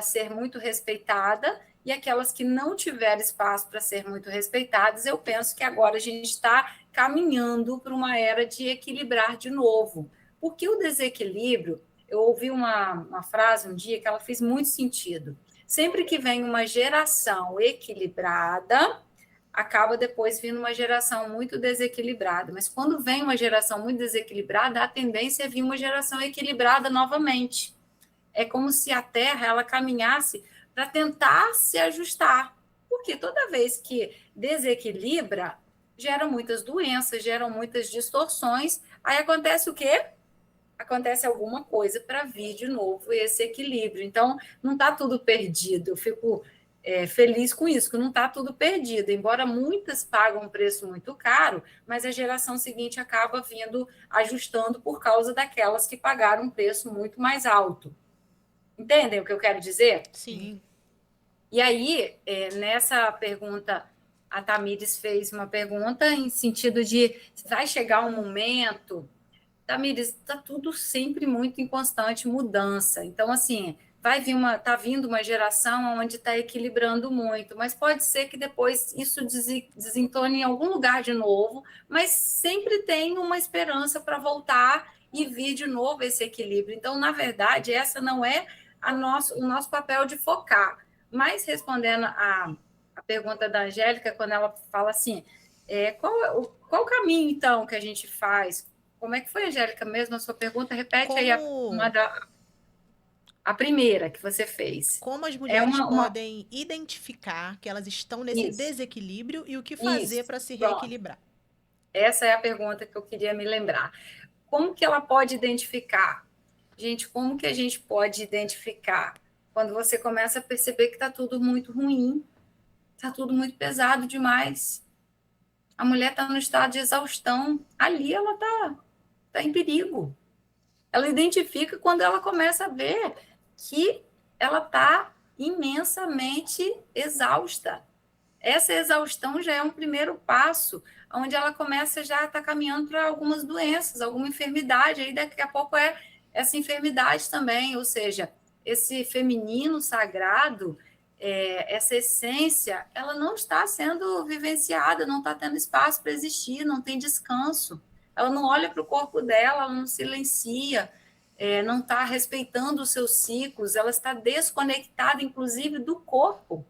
ser muito respeitada e aquelas que não tiveram espaço para ser muito respeitadas, eu penso que agora a gente está caminhando para uma era de equilibrar de novo, porque o desequilíbrio Eu ouvi uma frase um dia que ela fez muito sentido. Sempre que vem uma geração equilibrada, acaba depois vindo uma geração muito desequilibrada. Mas quando vem uma geração muito desequilibrada, a tendência é vir uma geração equilibrada novamente. É como se a Terra ela caminhasse para tentar se ajustar. Porque toda vez que desequilibra, gera muitas doenças, geram muitas distorções. Aí acontece o quê? Acontece alguma coisa para vir de novo esse equilíbrio. Então, não está tudo perdido. Eu fico feliz com isso, que não está tudo perdido. Embora muitas pagam um preço muito caro, mas a geração seguinte acaba vindo ajustando por causa daquelas que pagaram um preço muito mais alto. Entendem o que eu quero dizer? Sim. E aí, nessa pergunta, a Tamires fez uma pergunta em sentido de vai chegar um momento. Tamires, está tudo sempre muito em constante mudança. Então, assim, tá vindo uma geração onde está equilibrando muito, mas pode ser que depois isso desentone em algum lugar de novo, mas sempre tem uma esperança para voltar e vir de novo esse equilíbrio. Então, na verdade, essa não é o nosso papel de focar. Mas respondendo a pergunta da Angélica, quando ela fala assim, qual o caminho, então, que a gente faz? Como é que foi, Angélica, mesmo a sua pergunta? Repete aí a primeira que você fez. Como as mulheres podem identificar que elas estão nesse desequilíbrio e o que fazer para se reequilibrar? Essa é a pergunta que eu queria me lembrar. Como que ela pode identificar? Gente, como que a gente pode identificar quando você começa a perceber que está tudo muito ruim, está tudo muito pesado demais? A mulher está no estado de exaustão. Ali ela está em perigo. Ela identifica quando ela começa a ver que ela está imensamente exausta. Essa exaustão já é um primeiro passo, onde ela começa já a estar caminhando para algumas doenças, alguma enfermidade, aí daqui a pouco é essa enfermidade também, ou seja, esse feminino sagrado, essa essência, ela não está sendo vivenciada, não está tendo espaço para existir, não tem descanso. Ela não olha para o corpo dela, ela não silencia, não está respeitando os seus ciclos, ela está desconectada, inclusive, do corpo.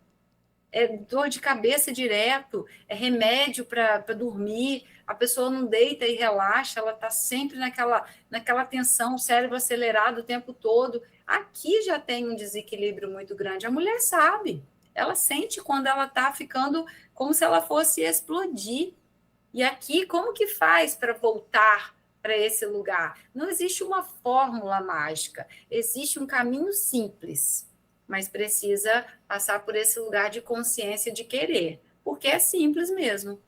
É dor de cabeça direto, é remédio para dormir, a pessoa não deita e relaxa, ela está sempre naquela tensão, o cérebro acelerado o tempo todo. Aqui já tem um desequilíbrio muito grande. A mulher sabe, ela sente quando ela está ficando como se ela fosse explodir. E aqui, como que faz para voltar para esse lugar? Não existe uma fórmula mágica, existe um caminho simples, mas precisa passar por esse lugar de consciência de querer, porque é simples mesmo.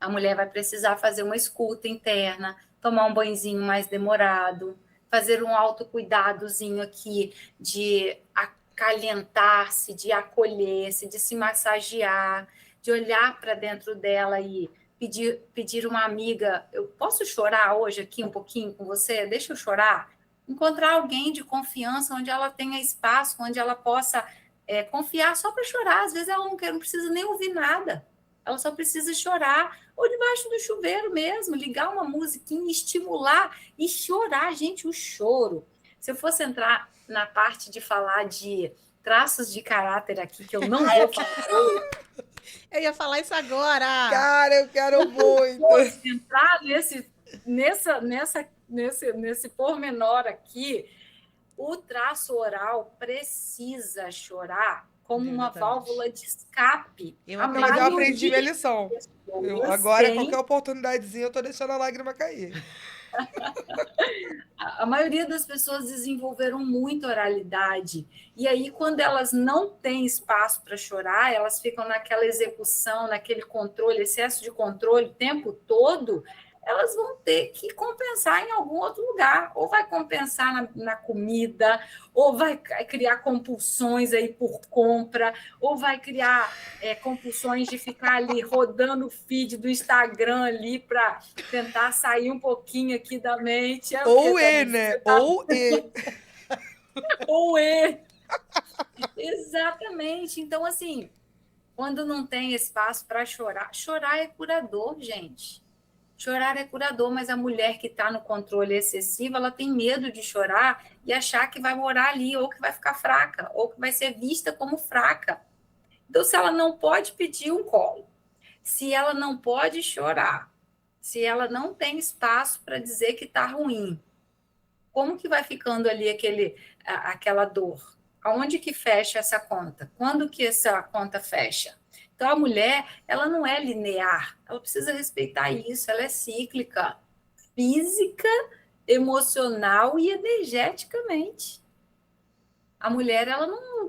A mulher vai precisar fazer uma escuta interna, tomar um banhozinho mais demorado, fazer um autocuidadozinho aqui de acalentar-se, de acolher-se, de se massagear, de olhar para dentro dela e pedir uma amiga, eu posso chorar hoje aqui um pouquinho com você? Deixa eu chorar. Encontrar alguém de confiança, onde ela tenha espaço, onde ela possa confiar só para chorar. Às vezes ela não precisa nem ouvir nada. Ela só precisa chorar, ou debaixo do chuveiro mesmo, ligar uma musiquinha, estimular e chorar. Gente, o choro. Se eu fosse entrar na parte de falar de traços de caráter aqui, que eu não vou falar hoje. Eu ia falar isso agora. Cara, eu quero muito. Se entrar nesse pormenor aqui, o traço oral precisa chorar como uma válvula de escape. Mas eu aprendi minha lição. Agora, qualquer oportunidadezinha, eu tô deixando a lágrima cair. A maioria das pessoas desenvolveram muita oralidade. E aí, quando elas não têm espaço para chorar, elas ficam naquela execução, naquele controle, excesso de controle o tempo todo, elas vão ter que compensar em algum outro lugar. Ou vai compensar na comida, ou vai criar compulsões aí por compra, ou vai criar compulsões de ficar ali rodando o feed do Instagram ali para tentar sair um pouquinho aqui da mente. Ou né? Ou Exatamente. Então, assim, quando não tem espaço para chorar, chorar é curador, gente. Chorar é curador, mas a mulher que está no controle excessivo, ela tem medo de chorar e achar que vai morar ali, ou que vai ficar fraca, ou que vai ser vista como fraca. Então, se ela não pode pedir um colo, se ela não pode chorar, se ela não tem espaço para dizer que está ruim, como que vai ficando ali aquela dor? Aonde que fecha essa conta? Quando que essa conta fecha? Então, a mulher, ela não é linear, ela precisa respeitar isso, ela é cíclica, física, emocional e energeticamente. A mulher, ela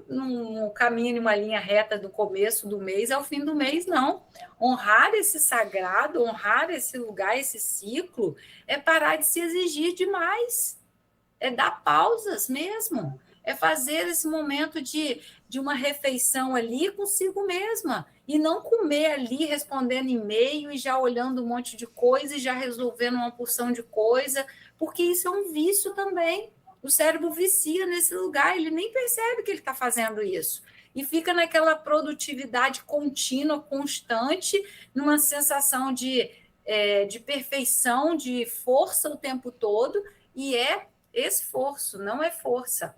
não caminha em uma linha reta do começo do mês ao fim do mês, não. Honrar esse sagrado, honrar esse lugar, esse ciclo, é parar de se exigir demais. É dar pausas mesmo, é fazer esse momento de uma refeição ali consigo mesma, e não comer ali respondendo e-mail e já olhando um monte de coisa e já resolvendo uma porção de coisa, porque isso é um vício também. O cérebro vicia nesse lugar, ele nem percebe que ele está fazendo isso. E fica naquela produtividade contínua, constante, numa sensação de perfeição, de força o tempo todo, e é esforço, não é força.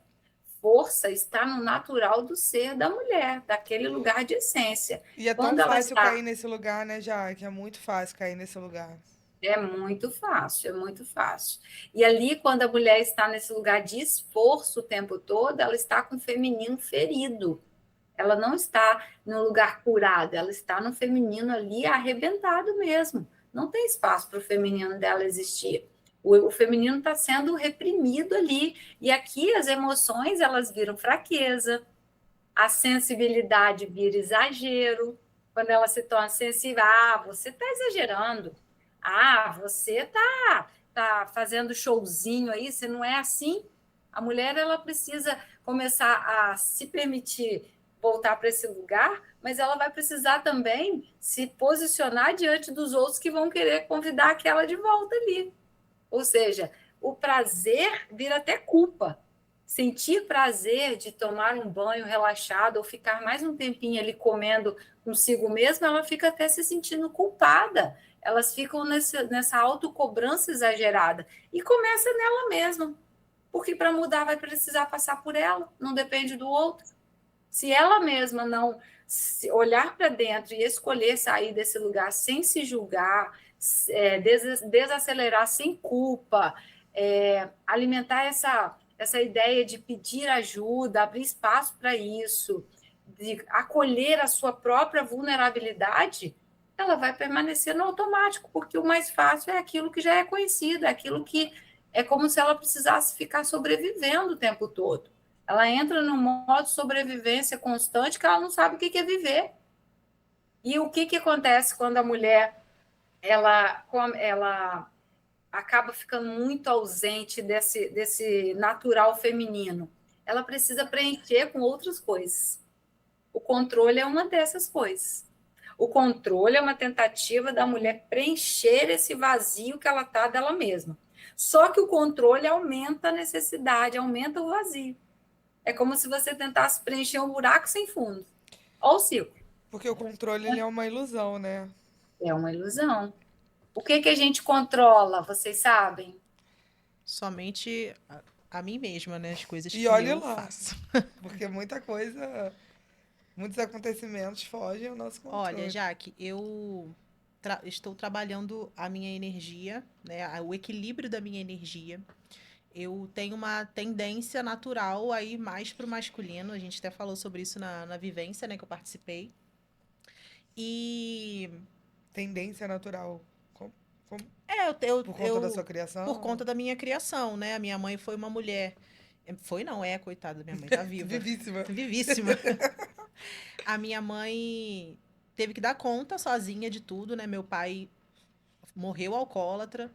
Força está no natural do ser da mulher, daquele lugar de essência. E é tão Quando ela fácil está. cair nesse lugar, né, Jaque? É muito fácil cair nesse lugar. É muito fácil, é muito fácil. E ali, quando a mulher está nesse lugar de esforço o tempo todo, ela está com o feminino ferido. Ela não está no lugar curado, ela está no feminino ali arrebentado mesmo. Não tem espaço para o feminino dela existir. O feminino está sendo reprimido ali. E aqui as emoções, elas viram fraqueza, a sensibilidade vira exagero. Quando ela se torna sensível, você está exagerando. Você tá fazendo showzinho aí, você não é assim. A mulher, ela precisa começar a se permitir voltar para esse lugar, mas ela vai precisar também se posicionar diante dos outros que vão querer convidar aquela de volta ali. Ou seja, o prazer vira até culpa. Sentir prazer de tomar um banho relaxado ou ficar mais um tempinho ali comendo consigo mesma, ela fica até se sentindo culpada. Elas ficam nessa autocobrança exagerada. E começa nela mesma. Porque para mudar vai precisar passar por ela, não depende do outro. Se ela mesma não olhar para dentro e escolher sair desse lugar sem se julgar, desacelerar sem culpa, alimentar essa ideia de pedir ajuda, abrir espaço para isso, de acolher a sua própria vulnerabilidade, ela vai permanecer no automático, porque o mais fácil é aquilo que já é conhecido, é aquilo que é como se ela precisasse ficar sobrevivendo o tempo todo. Ela entra num modo de sobrevivência constante que ela não sabe o que é viver. E o que acontece quando a mulher ela acaba ficando muito ausente desse natural feminino? Ela precisa preencher com outras coisas. O controle é uma dessas coisas. O controle é uma tentativa da mulher preencher esse vazio que ela está dela mesma. Só que o controle aumenta a necessidade, aumenta o vazio. É como se você tentasse preencher um buraco sem fundo. Olha o ciclo. Porque o controle ele é uma ilusão, né? É uma ilusão. O que a gente controla, vocês sabem? Somente a mim mesma, né? As coisas E que olhe eu lá. faço. Porque muita coisa, muitos acontecimentos fogem ao nosso Olha, controle. Jaque, eu estou trabalhando a minha energia, né? O equilíbrio da minha energia. Eu tenho uma tendência natural a ir mais pro masculino. A gente até falou sobre isso na vivência, né, que eu participei. E Tendência natural. Como- por conta da sua eu criação? por conta da minha criação, né? A minha mãe foi uma mulher. Foi, não é, coitada da minha mãe, tá viva. Vivíssima. Vivíssima. A minha mãe teve que dar conta sozinha de tudo, né? Meu pai morreu alcoólatra.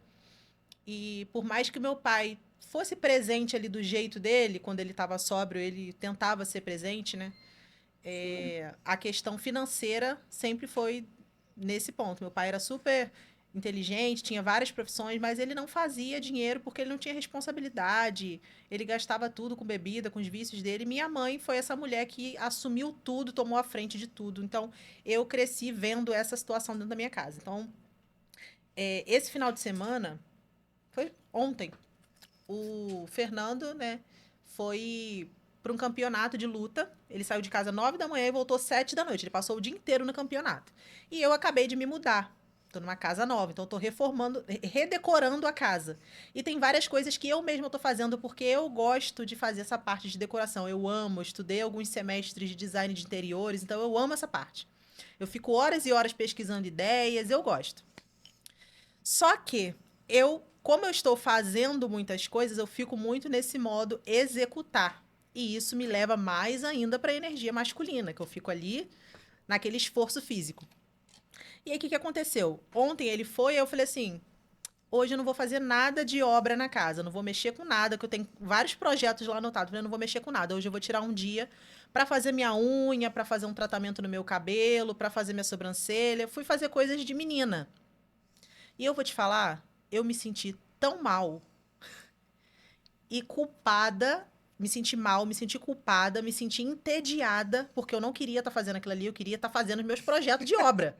E por mais que meu pai fosse presente ali do jeito dele, quando ele estava sóbrio, ele tentava ser presente, né? A questão financeira sempre foi nesse ponto. Meu pai era super inteligente, tinha várias profissões, mas ele não fazia dinheiro porque ele não tinha responsabilidade. Ele gastava tudo com bebida, com os vícios dele. Minha mãe foi essa mulher que assumiu tudo, tomou a frente de tudo. Então, eu cresci vendo essa situação dentro da minha casa. Então, esse final de semana, foi ontem, o Fernando, né, foi para um campeonato de luta. Ele saiu de casa 9 da manhã e voltou 7 da noite. Ele passou o dia inteiro no campeonato. E eu acabei de me mudar. Tô numa casa nova, então tô reformando, redecorando a casa. E tem várias coisas que eu mesma tô fazendo porque eu gosto de fazer essa parte de decoração. Eu amo, estudei alguns semestres de design de interiores, então eu amo essa parte. Eu fico horas e horas pesquisando ideias, eu gosto. Só que como eu estou fazendo muitas coisas, eu fico muito nesse modo executar. E isso me leva mais ainda para a energia masculina, que eu fico ali naquele esforço físico. E aí, o que aconteceu? Ontem ele foi, eu falei assim: hoje eu não vou fazer nada de obra na casa, não vou mexer com nada, que eu tenho vários projetos lá anotados, eu não vou mexer com nada. Hoje eu vou tirar um dia para fazer minha unha, para fazer um tratamento no meu cabelo, para fazer minha sobrancelha. Fui fazer coisas de menina. E eu vou te falar, eu me senti tão mal e culpada, me senti mal, me senti culpada, me senti entediada, porque eu não queria estar fazendo aquilo ali, eu queria estar fazendo os meus projetos de obra.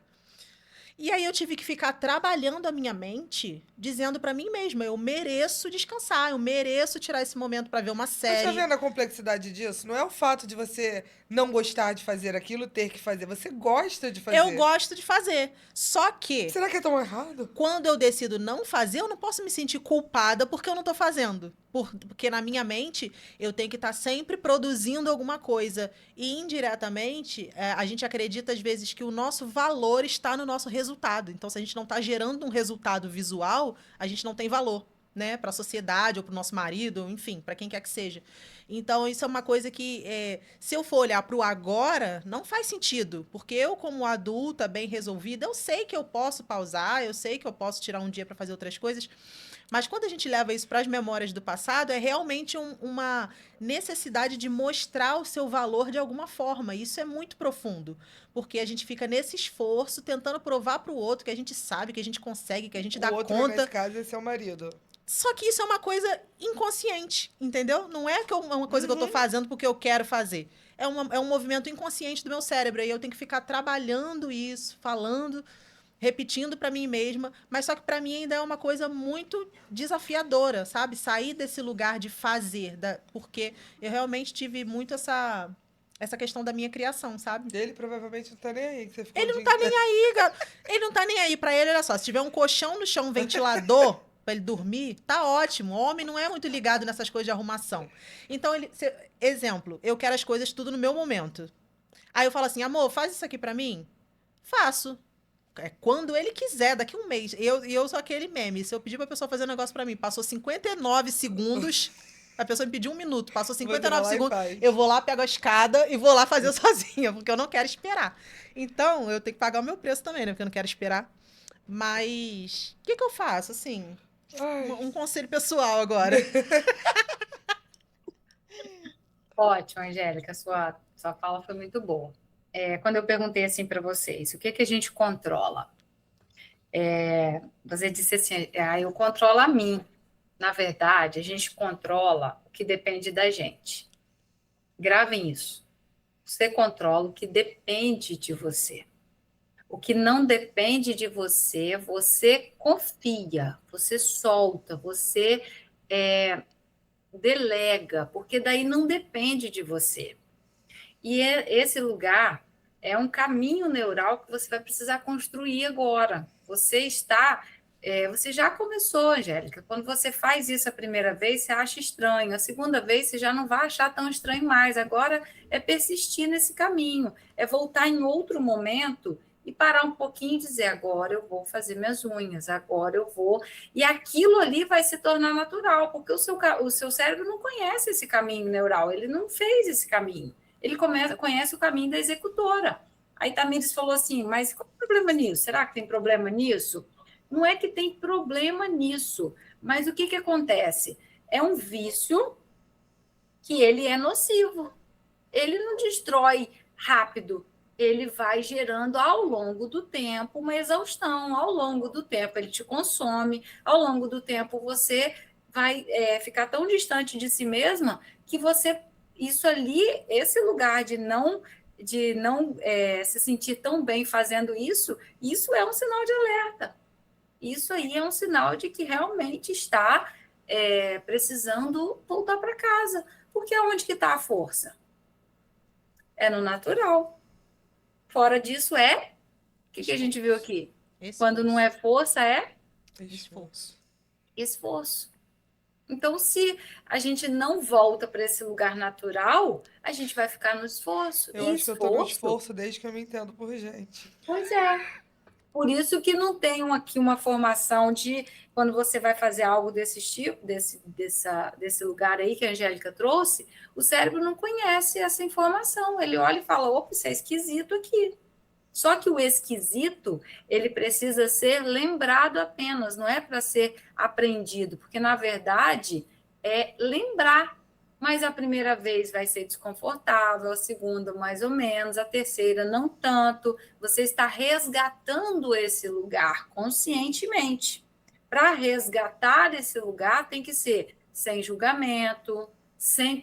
E aí eu tive que ficar trabalhando a minha mente, dizendo pra mim mesma, eu mereço descansar, eu mereço tirar esse momento pra ver uma Mas tá série. vendo a complexidade disso? Não é o fato de você não gostar de fazer aquilo, ter que fazer. Você gosta de fazer. Eu gosto de fazer. Só que Será que é tão errado? quando eu decido não fazer, eu não posso me sentir culpada porque eu não tô fazendo. Porque na minha mente, eu tenho que estar sempre produzindo alguma coisa. E indiretamente, a gente acredita às vezes que o nosso valor está no nosso resultado. Então, se a gente não está gerando um resultado visual, a gente não tem valor, né? Para a sociedade ou para o nosso marido, enfim, para quem quer que seja. Então, isso é uma coisa que, se eu for olhar para o agora, não faz sentido. Porque eu, como adulta, bem resolvida, eu sei que eu posso pausar, eu sei que eu posso tirar um dia para fazer outras coisas. Mas quando a gente leva isso para as memórias do passado, é realmente uma necessidade de mostrar o seu valor de alguma forma. E isso é muito profundo. Porque a gente fica nesse esforço, tentando provar para o outro que a gente sabe, que a gente consegue, que a gente O dá outro, conta. nesse caso, é seu marido. Só que isso é uma coisa inconsciente, entendeu? Não é uma coisa que eu tô fazendo porque eu quero fazer. É um movimento inconsciente do meu cérebro. E eu tenho que ficar trabalhando isso, falando, repetindo pra mim mesma. Mas só que pra mim ainda é uma coisa muito desafiadora, sabe? Sair desse lugar de fazer. Porque eu realmente tive muito essa questão da minha criação, sabe? Ele provavelmente não tá nem aí, que você ficou Ele o não dia tá inteiro. nem aí, ele não tá nem aí. Pra ele, olha só, se tiver um colchão no chão, um ventilador pra ele dormir, tá ótimo. O homem não é muito ligado nessas coisas de arrumação. Então, exemplo, eu quero as coisas tudo no meu momento. Aí eu falo assim, amor, faz isso aqui pra mim? Faço. É quando ele quiser, daqui a um mês. Eu sou aquele meme. Se eu pedir pra pessoa fazer um negócio pra mim, passou 59 segundos. A pessoa me pediu um minuto, passou Você vai 59 lá em segundos. paz. Eu vou lá, pego a escada e vou lá fazer sozinha, porque eu não quero esperar. Então, eu tenho que pagar o meu preço também, né? Porque eu não quero esperar. Mas, o que eu faço? Assim, Ai, um conselho pessoal agora. Ótimo, Angélica, sua fala foi muito boa. Quando eu perguntei assim para vocês, o que que a gente controla? Você disse assim, eu controlo a mim. Na verdade, a gente controla o que depende da gente. Gravem isso. Você controla o que depende de você. O que não depende de você, você confia, você solta, você delega, porque daí não depende de você. E esse lugar é um caminho neural que você vai precisar construir agora. Você já começou, Angélica. Quando você faz isso a primeira vez, você acha estranho. A segunda vez, você já não vai achar tão estranho mais. Agora é persistir nesse caminho, é voltar em outro momento e parar um pouquinho e dizer: agora eu vou fazer minhas unhas, agora eu vou. E aquilo ali vai se tornar natural, porque o seu cérebro não conhece esse caminho neural, ele não fez esse caminho. Ele conhece o caminho da executora. Aí Tamires falou assim, mas qual é o problema nisso? Será que tem problema nisso? Não é que tem problema nisso, mas o que acontece? É um vício que ele é nocivo. Ele não destrói rápido, ele vai gerando ao longo do tempo uma exaustão, ao longo do tempo ele te consome, ao longo do tempo você vai ficar tão distante de si mesma que você, isso ali, esse lugar de não se sentir tão bem fazendo isso, isso é um sinal de alerta. Isso aí é um sinal de que realmente está precisando voltar para casa. Porque onde que está a força? É no natural. Fora disso o que a gente viu aqui? Quando não é força, é Esforço. esforço. Então, se a gente não volta para esse lugar natural, a gente vai ficar no esforço. Eu E acho que eu tô no esforço, esforço desde que eu me entendo por gente. pois é. Por isso que não tem aqui uma formação de quando você vai fazer algo desse tipo, desse lugar aí que a Angélica trouxe, o cérebro não conhece essa informação. Ele olha e fala: opa, isso é esquisito aqui. Só que o esquisito, ele precisa ser lembrado apenas, não é para ser aprendido, porque na verdade é lembrar. Mas a primeira vez vai ser desconfortável, a segunda mais ou menos, a terceira não tanto. Você está resgatando esse lugar conscientemente. Para resgatar esse lugar tem que ser sem julgamento, sem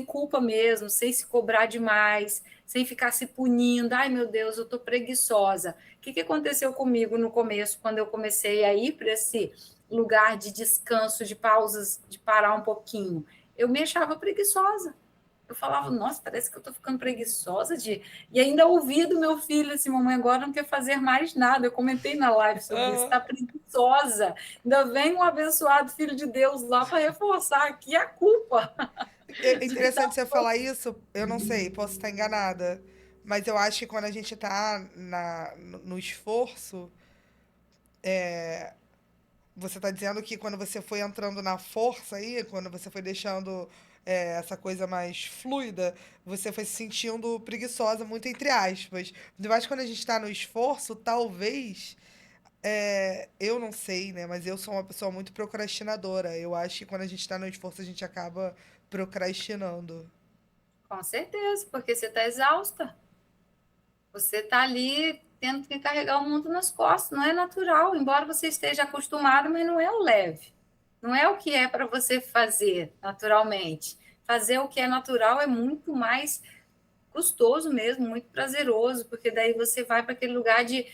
culpa mesmo, sem se cobrar demais, sem ficar se punindo. Ai, meu Deus, eu estou preguiçosa. O que aconteceu comigo no começo, quando eu comecei a ir para esse lugar de descanso, de pausas, de parar um pouquinho? Eu me achava preguiçosa. Eu falava, nossa, parece que eu estou ficando preguiçosa de. E ainda ouvi do meu filho assim, mamãe, agora não quer fazer mais nada. Eu comentei na live sobre isso, está preguiçosa. Ainda vem um abençoado filho de Deus lá para reforçar aqui a culpa. É interessante você falar isso, eu não sei, posso estar enganada, mas eu acho que quando a gente tá no esforço, você tá dizendo que quando você foi entrando na força aí, quando você foi deixando essa coisa mais fluida, você foi se sentindo preguiçosa, muito entre aspas. Eu acho que quando a gente tá no esforço, talvez. Eu não sei, né? Mas eu sou uma pessoa muito procrastinadora. Eu acho que quando a gente tá no esforço, a gente acaba procrastinando. Com certeza, porque você está exausta. Você está ali tendo que carregar o mundo nas costas. Não é natural, embora você esteja acostumado, mas não é o leve. Não é o que é para você fazer naturalmente. Fazer o que é natural é muito mais custoso mesmo, muito prazeroso, porque daí você vai para aquele lugar de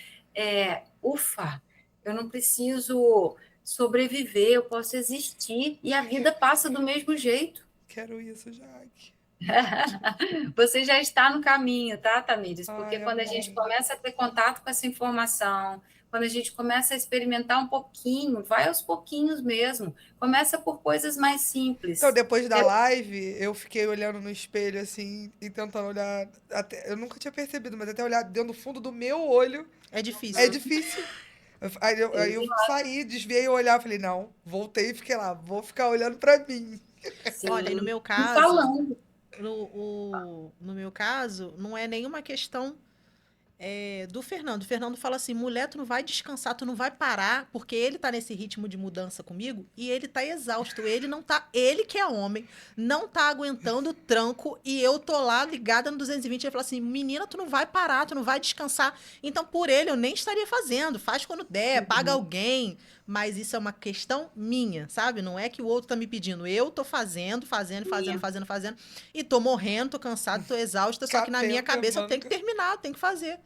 ufa, eu não preciso sobreviver, eu posso existir e a vida passa do mesmo jeito. Quero isso, Jaque. Você já está no caminho, tá, Tamires? Porque Ai, quando a gente amém. começa a ter contato com essa informação, quando a gente começa a experimentar um pouquinho, vai aos pouquinhos mesmo. Começa por coisas mais Então, simples. depois da live, eu fiquei olhando no espelho, assim, e tentando olhar. Eu nunca tinha percebido, mas até olhar dentro do fundo do meu olho É é difícil. difícil. Aí eu saí, desviei o olhar, falei, não, voltei e fiquei lá, vou ficar olhando pra mim. Olha, e no Sim, meu e caso, falando. no meu caso, não é nenhuma questão do Fernando. O Fernando fala assim: mulher, tu não vai descansar, tu não vai parar, porque ele tá nesse ritmo de mudança comigo e ele tá exausto. Ele não tá, ele que é homem, não tá aguentando o tranco e eu tô lá ligada no 220. Ele fala assim: menina, tu não vai parar, tu não vai descansar. Então, por ele, eu nem estaria fazendo. Faz quando der, paga alguém. Mas isso é uma questão minha, sabe? Não é que o outro tá me pedindo. Eu tô fazendo. E tô morrendo, tô cansada, tô exausta. Só que na minha Capeta, cabeça eu tenho mano. que terminar, eu tenho que fazer.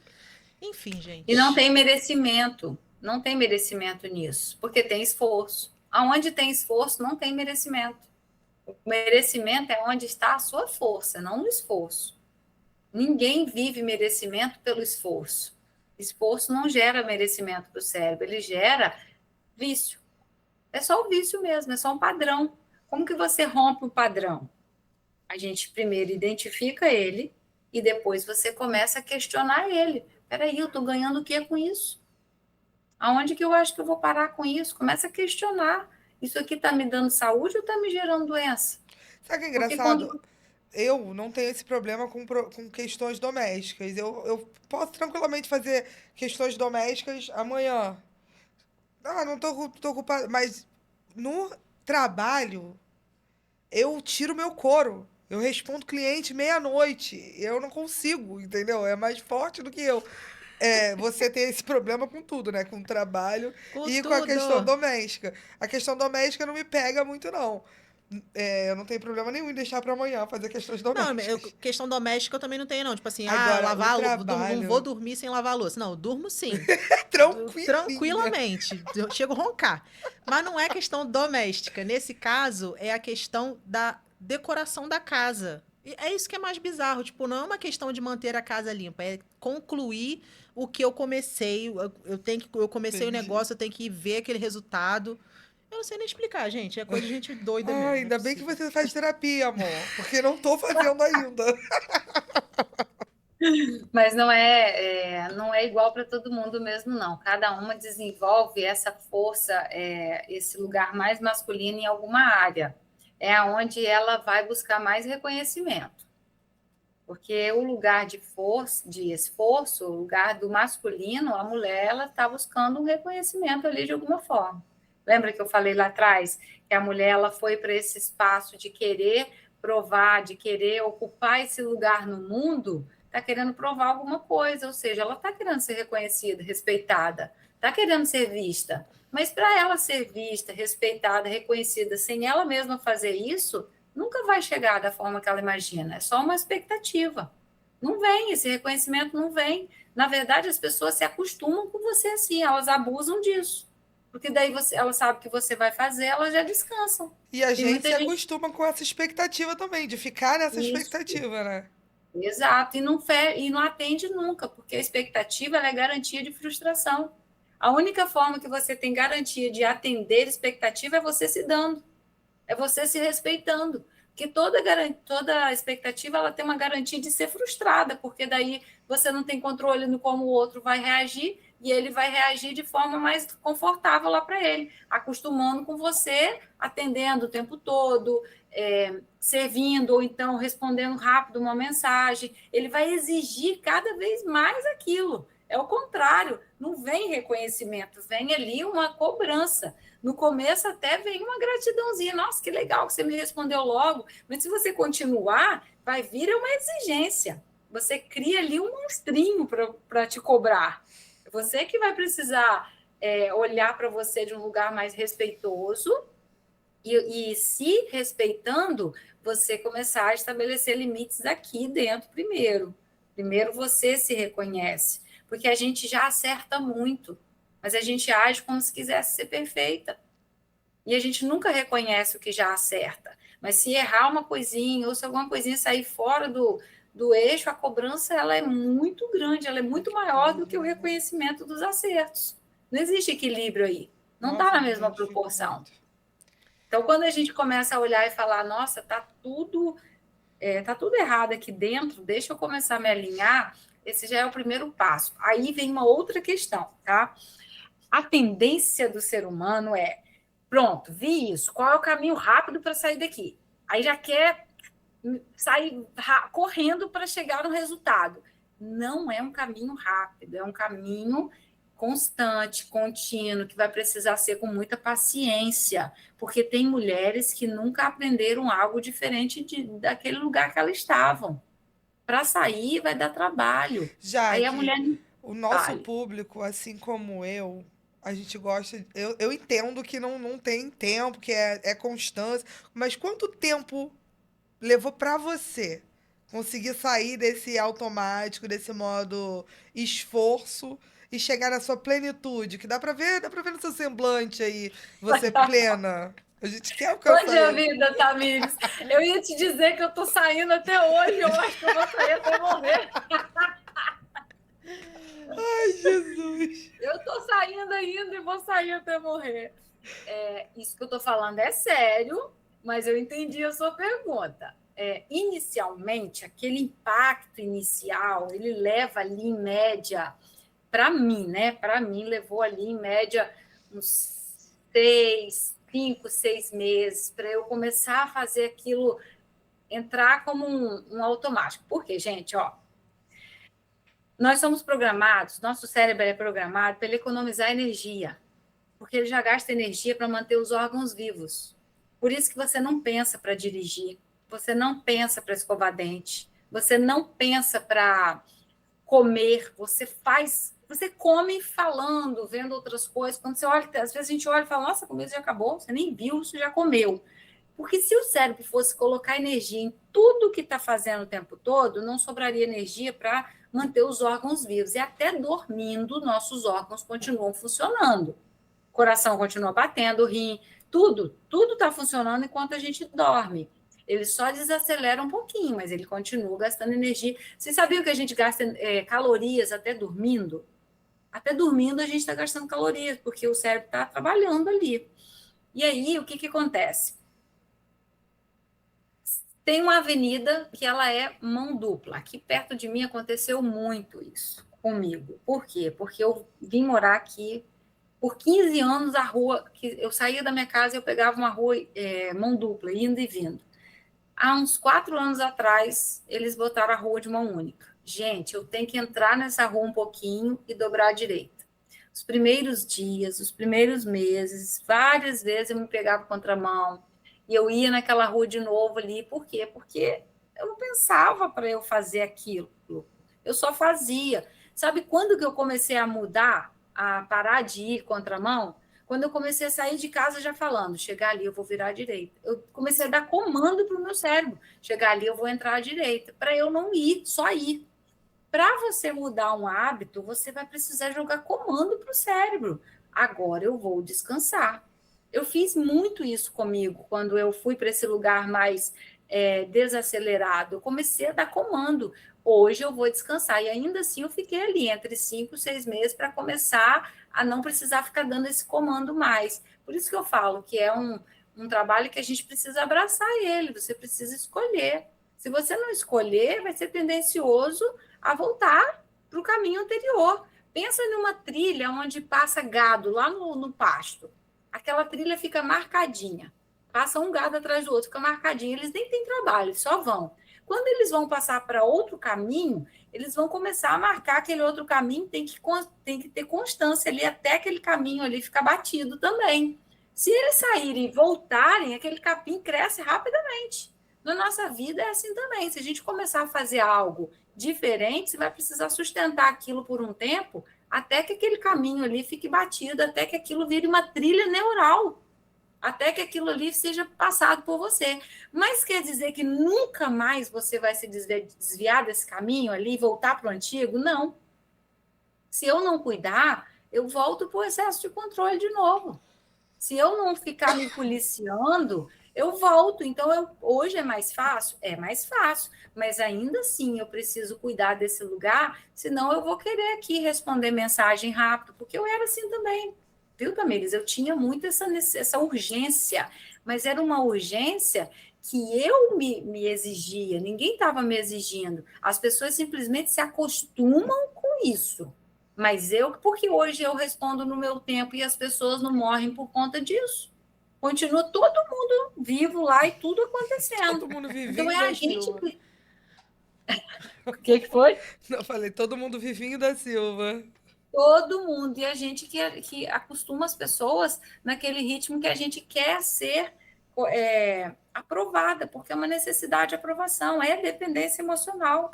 Enfim, E não gente. tem merecimento. Não tem merecimento nisso, porque tem esforço. Aonde tem esforço, não tem merecimento. O merecimento é onde está a sua força, não no esforço. Ninguém vive merecimento pelo esforço. Esforço não gera merecimento para o cérebro, ele gera vício. É só o vício mesmo, é só um padrão. Como que você rompe o padrão? A gente primeiro identifica ele e depois você começa a questionar ele. Peraí, eu estou ganhando o que com isso? Aonde que eu acho que eu vou parar com isso? Começa a questionar. Isso aqui está me dando saúde ou está me gerando doença? Sabe o que é Porque engraçado? quando. Eu não tenho esse problema com questões domésticas. Eu posso tranquilamente fazer questões domésticas amanhã. Ah, não tô ocupado. Mas no trabalho, eu tiro meu couro. Eu respondo cliente meia-noite. Eu não consigo, entendeu? É mais forte do que eu. Você tem esse problema com tudo, né? Com o trabalho Com e com a questão tudo. doméstica. A questão doméstica não me pega muito, não. eu não tenho problema nenhum em deixar pra amanhã fazer questões Não, domésticas. questão doméstica eu também não tenho, não. Tipo assim, Agora, o lavar a louça, não vou trabalho, dormir sem lavar a louça. Não, eu durmo sim. tranquilinha. Tranquilamente. Eu chego a roncar. Mas não é questão doméstica. Nesse caso, é a questão da decoração da casa. E é isso que é mais bizarro. Tipo, não é uma questão de manter a casa limpa, é concluir o que eu comecei. Eu comecei o Entendi. negócio, eu tenho que ver aquele resultado. Eu não sei nem explicar, gente. É coisa de gente doida Ah, mesmo, não é ainda bem que possível. você faz terapia, amor. Porque não tô fazendo ainda. Mas não é igual para todo mundo mesmo, não. Cada uma desenvolve essa força, esse lugar mais masculino em alguma área. É aonde ela vai buscar mais reconhecimento. Porque o lugar de força, de esforço, o lugar do masculino, a mulher, ela está buscando um reconhecimento ali de alguma forma. Lembra que eu falei lá atrás que a mulher ela foi para esse espaço de querer provar, de querer ocupar esse lugar no mundo, está querendo provar alguma coisa, ou seja, ela está querendo ser reconhecida, respeitada, está querendo ser vista. Mas para ela ser vista, respeitada, reconhecida, sem ela mesma fazer isso, nunca vai chegar da forma que ela imagina. É só uma expectativa. Não vem, esse reconhecimento não vem. Na verdade, as pessoas se acostumam com você assim, elas abusam disso. Porque daí ela sabe que você vai fazer, elas já descansam. E a Tem gente muita se gente. acostuma com essa expectativa também, de ficar nessa Isso, expectativa, né? exato. E não atende nunca, porque a expectativa é garantia de frustração. A única forma que você tem garantia de atender expectativa é você se dando. É você se respeitando. Porque toda expectativa ela tem uma garantia de ser frustrada, porque daí você não tem controle no como o outro vai reagir e ele vai reagir de forma mais confortável lá para ele, acostumando com você, atendendo o tempo todo, servindo ou então respondendo rápido uma mensagem. Ele vai exigir cada vez mais aquilo. É o contrário, não vem reconhecimento, vem ali uma cobrança. No começo até vem uma gratidãozinha. Nossa, que legal que você me respondeu logo. Mas se você continuar, vai vir uma exigência. Você cria ali um monstrinho para te cobrar. Você que vai precisar olhar para você de um lugar mais respeitoso e se respeitando, você começar a estabelecer limites aqui dentro primeiro. Primeiro você se reconhece, porque a gente já acerta muito, mas a gente age como se quisesse ser perfeita. E a gente nunca reconhece o que já acerta. Mas se errar uma coisinha, ou se alguma coisinha sair fora do eixo, a cobrança ela é muito grande, ela é muito maior do que o reconhecimento dos acertos. Não existe equilíbrio aí. Não está Nossa, eu na me mesma identifico proporção. muito. Então, quando a gente começa a olhar e falar, nossa, tá tudo errado aqui dentro, deixa eu começar a me alinhar, esse já é o primeiro passo. Aí vem uma outra questão, tá? A tendência do ser humano é, pronto, vi isso, qual é o caminho rápido para sair daqui? Aí já quer sair correndo para chegar no resultado. Não é um caminho rápido, é um caminho constante, contínuo, que vai precisar ser com muita paciência, porque tem mulheres que nunca aprenderam algo diferente daquele lugar que elas estavam. Para sair vai dar trabalho. Já Aí a que mulher o nosso fale. público, assim como eu, a gente gosta. Eu entendo que não tem tempo, que é constância, mas quanto tempo levou pra você conseguir sair desse automático, desse modo esforço e chegar na sua plenitude? Que dá pra ver no seu semblante aí, você plena. A gente quer alcançar Poxa isso. vida, Tamires, eu ia te dizer que eu estou saindo até hoje, eu acho que eu vou sair até morrer. Ai, Jesus. Eu estou saindo ainda e vou sair até morrer. Isso que eu estou falando é sério, mas eu entendi a sua pergunta. Inicialmente, aquele impacto inicial, ele leva ali em média, para mim, né? Para mim, levou ali em média uns 5, 6 meses para eu começar a fazer aquilo entrar como um automático. Por quê, gente? Ó, nós somos programados, nosso cérebro é programado para ele economizar energia, porque ele já gasta energia para manter os órgãos vivos. Por isso que você não pensa para dirigir, você não pensa para escovar dente, você não pensa para comer, você come falando, vendo outras coisas. Quando você olha, às vezes a gente olha e fala, nossa, a comida já acabou, você nem viu, você já comeu. Porque se o cérebro fosse colocar energia em tudo que está fazendo o tempo todo, não sobraria energia para manter os órgãos vivos. E até dormindo, nossos órgãos continuam funcionando. O coração continua batendo, o rim, tudo está funcionando enquanto a gente dorme. Ele só desacelera um pouquinho, mas ele continua gastando energia. Vocês sabiam que a gente gasta calorias até dormindo? Até dormindo a gente está gastando calorias, porque o cérebro está trabalhando ali. E aí, o que acontece? Tem uma avenida que ela é mão dupla. Aqui perto de mim aconteceu muito isso comigo. Por quê? Porque eu vim morar aqui por 15 anos, a rua, que eu saía da minha casa e eu pegava uma rua mão dupla, indo e vindo. Há uns 4 anos atrás, eles botaram a rua de mão única. Gente, eu tenho que entrar nessa rua um pouquinho e dobrar à direita. Os primeiros dias, os primeiros meses, várias vezes eu me pegava contramão e eu ia naquela rua de novo ali. Por quê? Porque eu não pensava para eu fazer aquilo. Eu só fazia. Sabe quando que eu comecei a mudar, a parar de ir contramão? Quando eu comecei a sair de casa já falando, chegar ali eu vou virar à direita. Eu comecei a dar comando para o meu cérebro. Chegar ali eu vou entrar à direita, para eu não ir, só ir. Para você mudar um hábito, você vai precisar jogar comando para o cérebro. Agora eu vou descansar. Eu fiz muito isso comigo quando eu fui para esse lugar mais desacelerado. Eu comecei a dar comando. Hoje eu vou descansar. E ainda assim eu fiquei ali entre 5 e 6 meses para começar a não precisar ficar dando esse comando mais. Por isso que eu falo que é um trabalho que a gente precisa abraçar ele, você precisa escolher. Se você não escolher, vai ser tendencioso a voltar para o caminho anterior. Pensa numa trilha onde passa gado lá no pasto. Aquela trilha fica marcadinha. Passa um gado atrás do outro, fica marcadinho. Eles nem têm trabalho, eles só vão. Quando eles vão passar para outro caminho, eles vão começar a marcar aquele outro caminho, tem que ter constância ali até aquele caminho ali ficar batido também. Se eles saírem e voltarem, aquele capim cresce rapidamente. Na nossa vida é assim também. Se a gente começar a fazer algo diferente, você vai precisar sustentar aquilo por um tempo, até que aquele caminho ali fique batido, até que aquilo vire uma trilha neural, até que aquilo ali seja passado por você. Mas quer dizer que nunca mais você vai se desviar desse caminho ali, voltar para o antigo? Não. Se eu não cuidar, eu volto para o excesso de controle de novo. Se eu não ficar me policiando, eu volto. Então, hoje é mais fácil? É mais fácil. Mas ainda assim, eu preciso cuidar desse lugar, senão eu vou querer aqui responder mensagem rápido, porque eu era assim também. Viu, Tamires? Eu tinha muito essa urgência, mas era uma urgência que eu me exigia, ninguém estava me exigindo. As pessoas simplesmente se acostumam com isso. Mas porque hoje eu respondo no meu tempo e as pessoas não morrem por conta disso. Continua todo mundo vivo lá e tudo acontecendo. Todo mundo vivinho Então é da a gente. Silva. O que foi? Eu falei, todo mundo vivinho da Silva. Todo mundo. E a gente que acostuma as pessoas naquele ritmo que a gente quer ser aprovada, porque é uma necessidade de aprovação, é dependência emocional.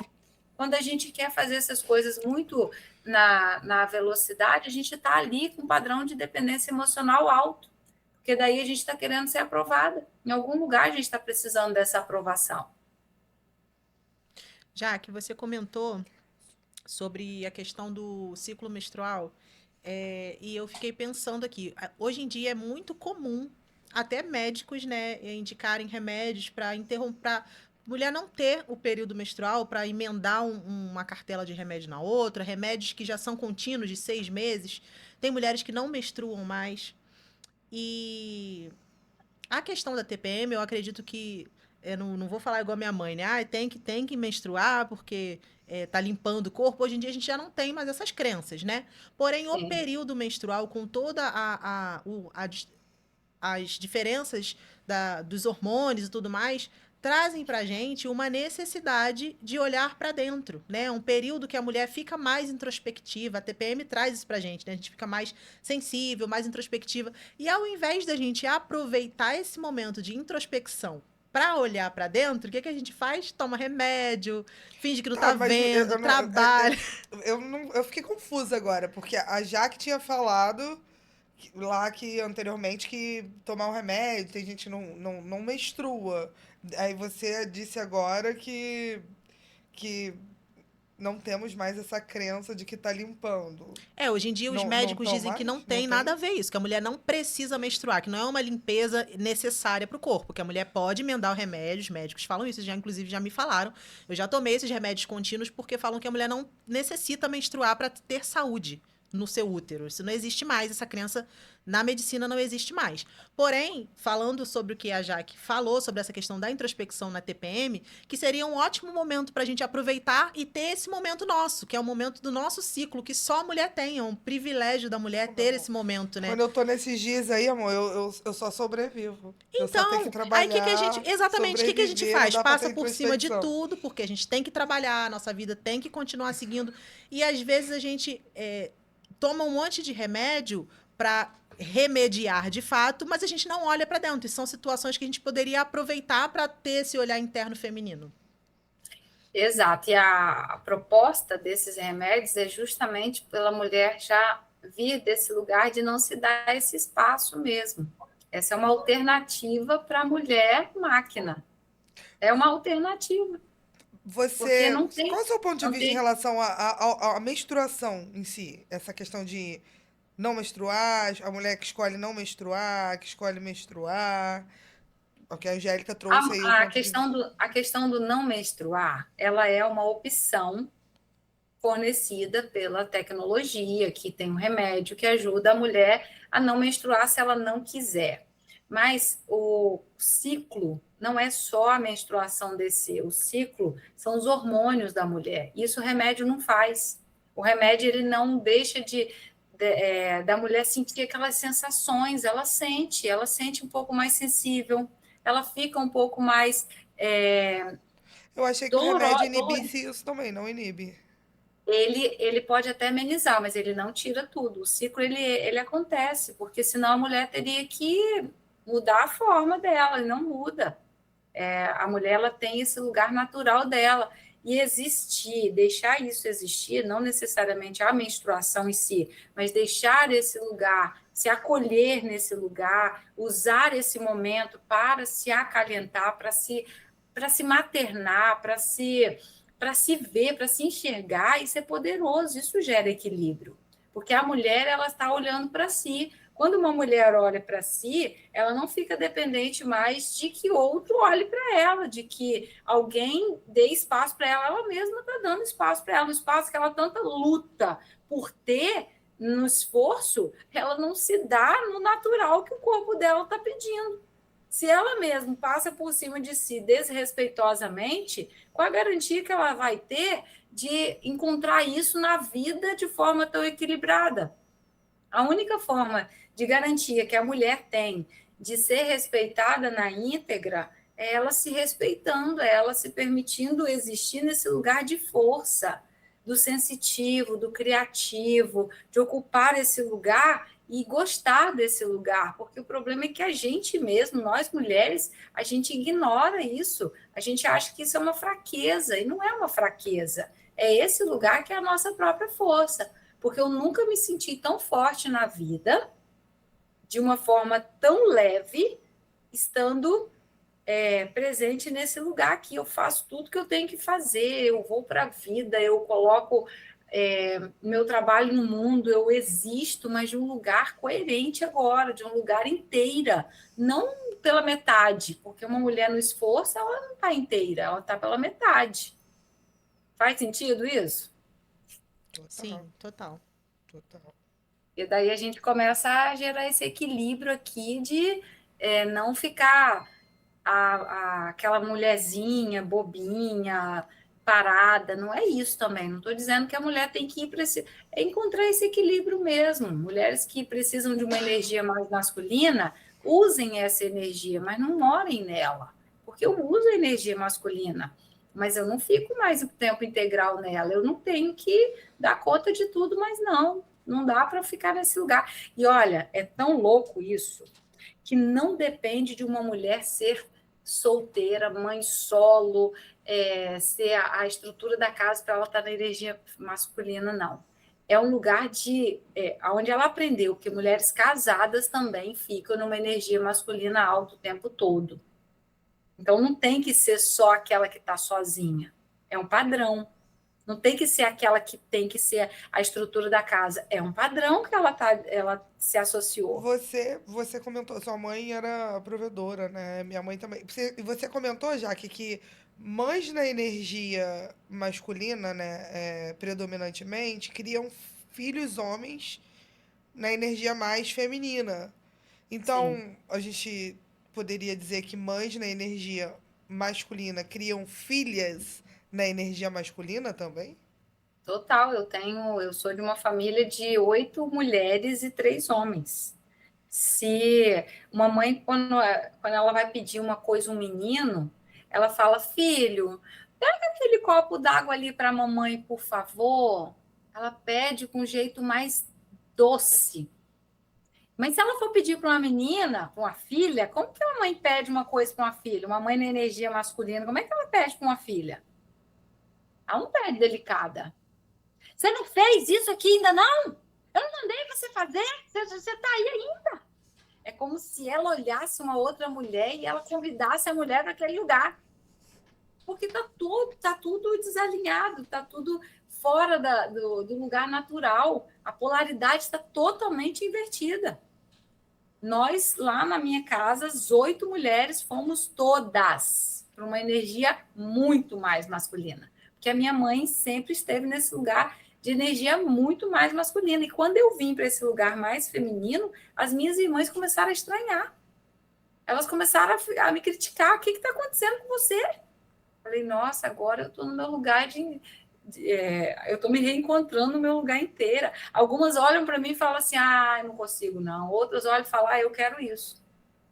Quando a gente quer fazer essas coisas muito na velocidade, a gente está ali com um padrão de dependência emocional alto, porque daí a gente está querendo ser aprovada. Em algum lugar a gente está precisando dessa aprovação. Já que você comentou sobre a questão do ciclo menstrual, e eu fiquei pensando aqui, hoje em dia é muito comum até médicos, né, indicarem remédios para interromper, mulher não ter o período menstrual, para emendar uma cartela de remédio na outra, remédios que já são contínuos de 6 meses. Tem mulheres que não menstruam mais. E a questão da TPM, eu acredito que eu não vou falar igual a minha mãe, né? Ah, tem que menstruar porque tá limpando o corpo. Hoje em dia a gente já não tem mais essas crenças, né? Porém, o período menstrual, com toda as diferenças dos hormônios e tudo mais, trazem pra gente uma necessidade de olhar para dentro, né? Um período que a mulher fica mais introspectiva, a TPM traz isso pra gente, né? A gente fica mais sensível, mais introspectiva. E ao invés da gente aproveitar esse momento de introspecção para olhar para dentro, o que a gente faz? Toma remédio, finge que não tá vendo, trabalha. Eu fiquei confusa agora, porque a Jaque tinha falado lá que anteriormente que tomar um remédio, tem gente que não menstrua. Aí você disse agora que não temos mais essa crença de que tá limpando. Hoje em dia os Não médicos tão dizem que não mais? Não tem nada tem? a ver isso, que a mulher não precisa menstruar, que não é uma limpeza necessária para o corpo, que a mulher pode emendar o remédio, os médicos falam isso, já inclusive já me falaram. Eu já tomei esses remédios contínuos porque falam que a mulher não necessita menstruar para ter saúde no seu útero. Isso não existe mais, essa crença na medicina não existe mais. Porém, falando sobre o que a Jaque falou, sobre essa questão da introspecção na TPM, que seria um ótimo momento para a gente aproveitar e ter esse momento nosso, que é o momento do nosso ciclo, que só a mulher tem, é um privilégio da mulher Ô, meu ter amor, esse momento, né? quando eu tô nesses dias aí, amor, eu só sobrevivo. Eu só tenho que Então, aí o que que a gente, trabalhar, exatamente, o que que a gente sobreviver, não faz? dá pra Passa ter por cima de introspecção. tudo, porque a gente tem que trabalhar, a nossa vida tem que continuar seguindo, e às vezes a gente toma um monte de remédio para remediar de fato, mas a gente não olha para dentro, e são situações que a gente poderia aproveitar para ter esse olhar interno feminino. Exato, e a proposta desses remédios é justamente pela mulher já vir desse lugar de não se dar esse espaço mesmo. Essa é uma alternativa para a mulher máquina. É uma alternativa, porque Você, não tem, qual é o seu ponto de não vista em tem. relação à menstruação em si? Essa questão de não menstruar, a mulher que escolhe não menstruar, que escolhe menstruar. O que a Angélica trouxe aí o A ponto de vista. questão a questão do não menstruar, ela é uma opção fornecida pela tecnologia, que tem um remédio que ajuda a mulher a não menstruar se ela não quiser. Mas o ciclo não é só a menstruação descer, o ciclo são os hormônios da mulher. Isso o remédio não faz. O remédio ele não deixa da mulher sentir aquelas sensações, ela sente um pouco mais sensível, ela fica um pouco mais Eu achei que o remédio dolorosa, inibisse isso também, não inibe. ele pode até amenizar, mas ele não tira tudo. O ciclo ele acontece, porque senão a mulher teria que mudar a forma dela, e não muda. A mulher ela tem esse lugar natural dela. E existir, deixar isso existir, não necessariamente a menstruação em si, mas deixar esse lugar, se acolher nesse lugar, usar esse momento para se acalentar, para se maternar, para se ver, para se enxergar, isso é poderoso, isso gera equilíbrio. Porque a mulher ela está olhando para si. Quando uma mulher olha para si, ela não fica dependente mais de que outro olhe para ela, de que alguém dê espaço para ela. Ela mesma está dando espaço para ela, o espaço que ela tanta luta por ter no esforço, ela não se dá no natural que o corpo dela está pedindo. Se ela mesma passa por cima de si desrespeitosamente, qual a garantia que ela vai ter de encontrar isso na vida de forma tão equilibrada? A única forma de garantia que a mulher tem de ser respeitada na íntegra é ela se respeitando, é ela se permitindo existir nesse lugar de força, do sensitivo, do criativo, de ocupar esse lugar e gostar desse lugar, porque o problema é que a gente mesmo, nós mulheres, a gente ignora isso, a gente acha que isso é uma fraqueza, e não é uma fraqueza, é esse lugar que é a nossa própria força, porque eu nunca me senti tão forte na vida, de uma forma tão leve, estando presente nesse lugar aqui. Eu faço tudo que eu tenho que fazer, eu vou para a vida, eu coloco meu trabalho no mundo, eu existo, mas de um lugar coerente agora, de um lugar inteira, não pela metade, porque uma mulher no esforço, ela não está inteira, ela está pela metade. Faz sentido isso? Total, Sim, total. total. E daí a gente começa a gerar esse equilíbrio aqui de não ficar aquela mulherzinha bobinha, parada. Não é isso também. Não estou dizendo que a mulher tem que ir para esse. É encontrar esse equilíbrio mesmo. Mulheres que precisam de uma energia mais masculina, usem essa energia, mas não morem nela. Porque eu uso a energia masculina, mas eu não fico mais o tempo integral nela. Eu não tenho que dar conta de tudo, mas não dá para ficar nesse lugar. E olha, é tão louco isso, que não depende de uma mulher ser solteira, mãe solo, ser a estrutura da casa para ela estar na energia masculina, não. é um lugar onde ela aprendeu que mulheres casadas também ficam numa energia masculina alta o tempo todo. Então, não tem que ser só aquela que está sozinha. É um padrão. Não tem que ser aquela que tem que ser a estrutura da casa. É um padrão que ela se associou. Você comentou, sua mãe era provedora, né? Minha mãe também. Você comentou, Jaque, que mães na energia masculina, né, predominantemente, criam filhos homens na energia mais feminina. Sim. Então, a gente poderia dizer que mães na energia masculina criam filhas na energia masculina também? Total, eu sou de uma família de 8 mulheres e 3 homens. Se uma mãe, quando ela vai pedir uma coisa, um menino, ela fala, filho, pega aquele copo d'água ali para a mamãe, por favor. Ela pede com um jeito mais doce. Mas se ela for pedir para uma menina, para uma filha, como que uma mãe pede uma coisa para uma filha? Uma mãe na energia masculina, como é que ela pede para uma filha? Ela não pede delicada. Você não fez isso aqui ainda não? Eu não mandei você fazer? Você está aí ainda? É como se ela olhasse uma outra mulher e ela convidasse a mulher para aquele lugar. Porque tá tudo desalinhado, está tudo fora do lugar natural. A polaridade está totalmente invertida. Nós, lá na minha casa, as 8 mulheres, fomos todas para uma energia muito mais masculina. Porque a minha mãe sempre esteve nesse lugar de energia muito mais masculina. E quando eu vim para esse lugar mais feminino, as minhas irmãs começaram a estranhar. Elas começaram a me criticar. O que está acontecendo com você? Falei, nossa, agora eu estou no meu lugar eu estou me reencontrando no meu lugar inteira. Algumas olham para mim e falam assim, eu não consigo não. Outras olham e falam, eu quero isso.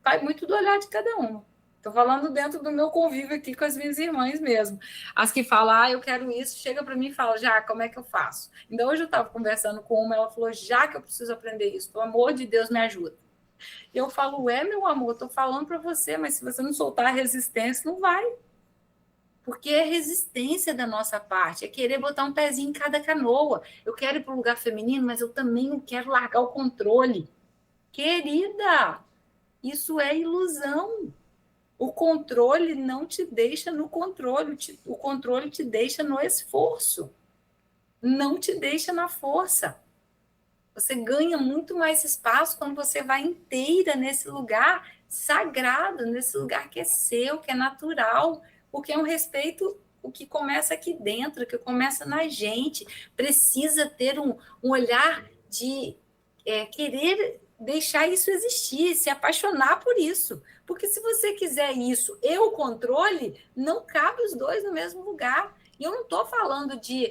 Vai muito do olhar de cada uma. Estou falando dentro do meu convívio aqui com as minhas irmãs mesmo. As que falam, eu quero isso, chega para mim e fala, já, como é que eu faço? Então, hoje eu estava conversando com uma, ela falou, já que eu preciso aprender isso, pelo amor de Deus, me ajuda. E eu falo, meu amor, estou falando para você, mas se você não soltar a resistência, não vai. Porque é resistência da nossa parte, é querer botar um pezinho em cada canoa. Eu quero ir para o lugar feminino, mas eu também não quero largar o controle. Querida, isso é ilusão. O controle não te deixa no controle, o controle te deixa no esforço, não te deixa na força. Você ganha muito mais espaço quando você vai inteira nesse lugar sagrado, nesse lugar que é seu, que é natural, porque é um respeito o que começa aqui dentro, que começa na gente. Precisa ter um olhar de querer deixar isso existir, se apaixonar por isso. Porque se você quiser isso e o controle, não cabe os dois no mesmo lugar. E eu não estou falando de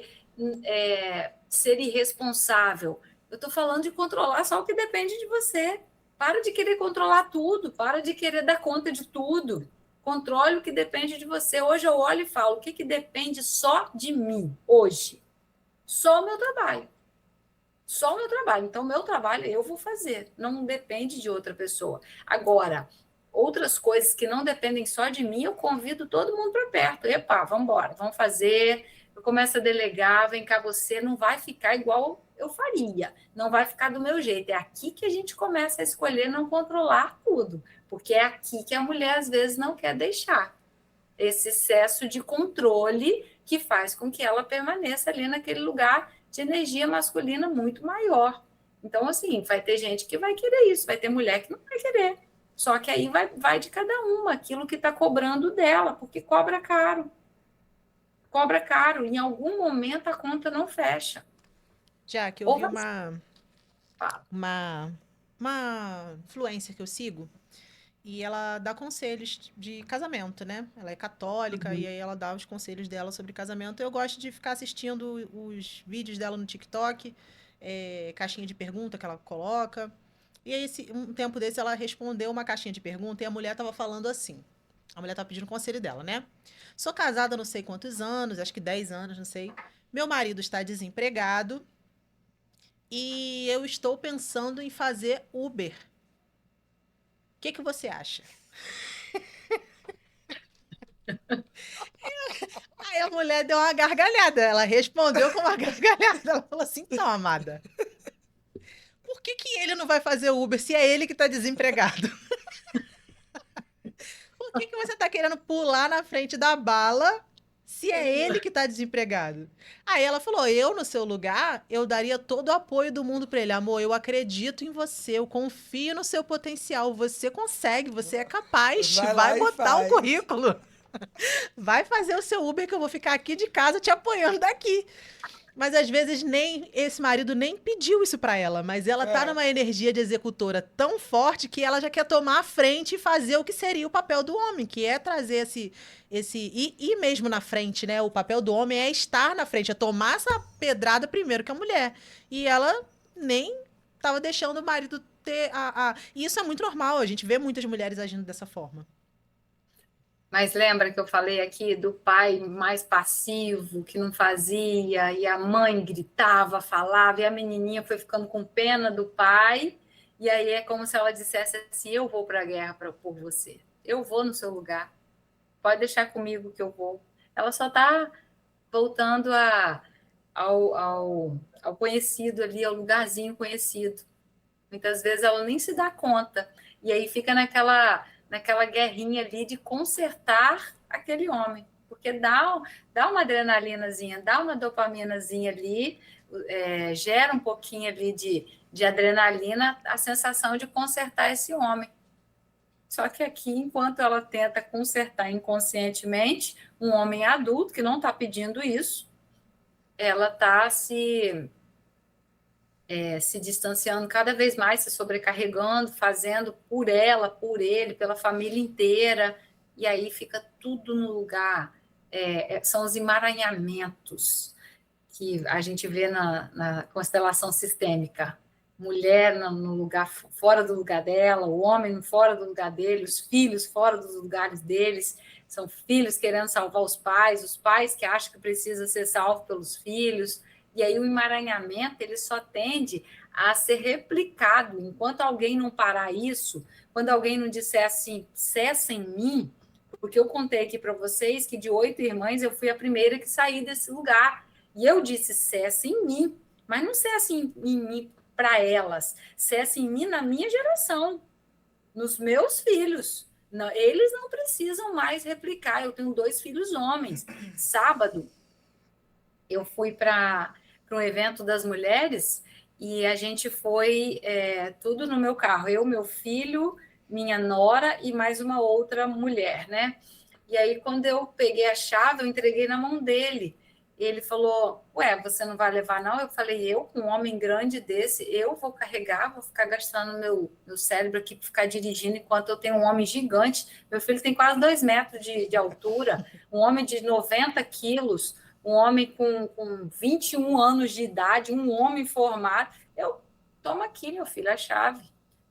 ser irresponsável. Eu estou falando de controlar só o que depende de você. Para de querer controlar tudo, para de querer dar conta de tudo. Controle o que depende de você. Hoje eu olho e falo, o que depende só de mim hoje? Só o meu trabalho. Só o meu trabalho. Então, o meu trabalho eu vou fazer. Não depende de outra pessoa. Agora, outras coisas que não dependem só de mim, eu convido todo mundo para perto. Epa, vamos embora, vamos fazer. Eu começo a delegar, vem cá você, não vai ficar igual eu faria. Não vai ficar do meu jeito. É aqui que a gente começa a escolher não controlar tudo. Porque é aqui que a mulher, às vezes, não quer deixar. Esse excesso de controle que faz com que ela permaneça ali naquele lugar de energia masculina muito maior. Então, assim, vai ter gente que vai querer isso, vai ter mulher que não vai querer. Só que aí vai de cada uma, aquilo que está cobrando dela, porque cobra caro. Cobra caro. Em algum momento a conta não fecha. Já que eu Ou vi vai. uma, uma influencer que eu sigo e ela dá conselhos de casamento, né? Ela é católica e Uhum. aí ela dá os conselhos dela sobre casamento. Eu gosto de ficar assistindo os vídeos dela no TikTok, caixinha de pergunta que ela coloca. E aí, um tempo desse, ela respondeu uma caixinha de pergunta e a mulher tava falando assim. A mulher tava pedindo conselho dela, né? Sou casada há não sei quantos anos, acho que 10 anos, não sei. Meu marido está desempregado e eu estou pensando em fazer Uber. O que que você acha? Aí a mulher deu uma gargalhada. Ela respondeu com uma gargalhada. Ela falou assim: então, amada, por que que ele não vai fazer Uber se é ele que tá desempregado? Por que que você tá querendo pular na frente da bala se é ele que tá desempregado? Aí ela falou: eu, no seu lugar, eu daria todo o apoio do mundo pra ele. Amor, eu acredito em você, eu confio no seu potencial. Você consegue, você é capaz. Vai Vai lá e botar um faz. currículo. Vai fazer o seu Uber que eu vou ficar aqui de casa te apoiando daqui. Mas às vezes nem esse marido nem pediu isso pra ela, mas ela tá É. numa energia de executora tão forte que ela já quer tomar a frente e fazer o que seria o papel do homem, que é trazer esse e mesmo na frente, né? O papel do homem é estar na frente, é tomar essa pedrada primeiro que a mulher. E ela nem tava deixando o marido ter E isso é muito normal, a gente vê muitas mulheres agindo dessa forma. Mas lembra que eu falei aqui do pai mais passivo, que não fazia, e a mãe gritava, falava, e a menininha foi ficando com pena do pai, e aí é como se ela dissesse assim: eu vou para a guerra por você, eu vou no seu lugar, pode deixar comigo que eu vou. Ela só está voltando ao conhecido ali, ao lugarzinho conhecido. Muitas vezes ela nem se dá conta. E aí fica naquela guerrinha ali de consertar aquele homem. Porque dá uma adrenalinazinha, dá uma dopaminazinha ali, gera um pouquinho ali de adrenalina, a sensação de consertar esse homem. Só que aqui, enquanto ela tenta consertar inconscientemente um homem adulto, que não está pedindo isso, ela está se distanciando cada vez mais, se sobrecarregando, fazendo por ela, por ele, pela família inteira, e aí fica tudo no lugar. São os emaranhamentos que a gente vê na constelação sistêmica. Mulher no lugar fora do lugar dela, o homem fora do lugar dele, os filhos fora dos lugares deles, são filhos querendo salvar os pais que acham que precisa ser salvo pelos filhos. E aí o emaranhamento ele só tende a ser replicado. Enquanto alguém não parar isso, quando alguém não disser assim, cessa em mim, porque eu contei aqui para vocês que de 8 irmãs eu fui a primeira que saí desse lugar. E eu disse, cessa em mim, mas não cessa em mim para elas, cessa em mim na minha geração, nos meus filhos. Não, eles não precisam mais replicar. Eu tenho 2 filhos homens. Sábado, eu fui para um evento das mulheres e a gente foi tudo no meu carro. Eu, meu filho, minha nora e mais uma outra mulher, né? E aí, quando eu peguei a chave, eu entreguei na mão dele. Ele falou, ué, você não vai levar, não? Eu falei, eu, com um homem grande desse, eu vou carregar, vou ficar gastando meu cérebro aqui para ficar dirigindo, enquanto eu tenho um homem gigante. Meu filho tem quase 2 metros de altura, um homem de 90 quilos, um homem com 21 anos de idade, um homem formado. Eu, toma aqui, meu filho, a chave.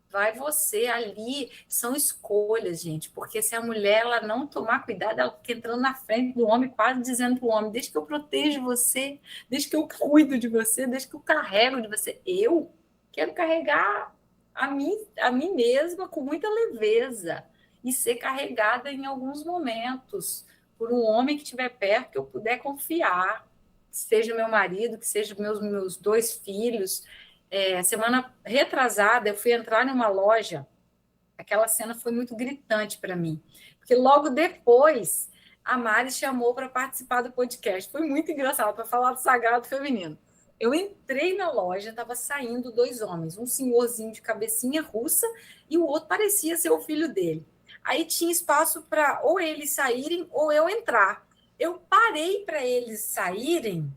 Vai você ali. São escolhas, gente, porque se a mulher ela não tomar cuidado, ela fica entrando na frente do homem, quase dizendo para o homem: deixa que eu protejo você, deixa que eu cuido de você, deixa que eu carrego de você. Eu quero carregar a mim mesma com muita leveza e ser carregada em alguns momentos por um homem que estiver perto, que eu puder confiar, que seja meu marido, que seja meus 2 filhos. Semana retrasada, eu fui entrar numa loja, aquela cena foi muito gritante para mim, porque logo depois a Mari chamou para participar do podcast. Foi muito engraçado, para falar do sagrado feminino. Eu entrei na loja, estava saindo 2 homens, um senhorzinho de cabecinha russa e o outro parecia ser o filho dele. Aí tinha espaço para ou eles saírem ou eu entrar. Eu parei para eles saírem,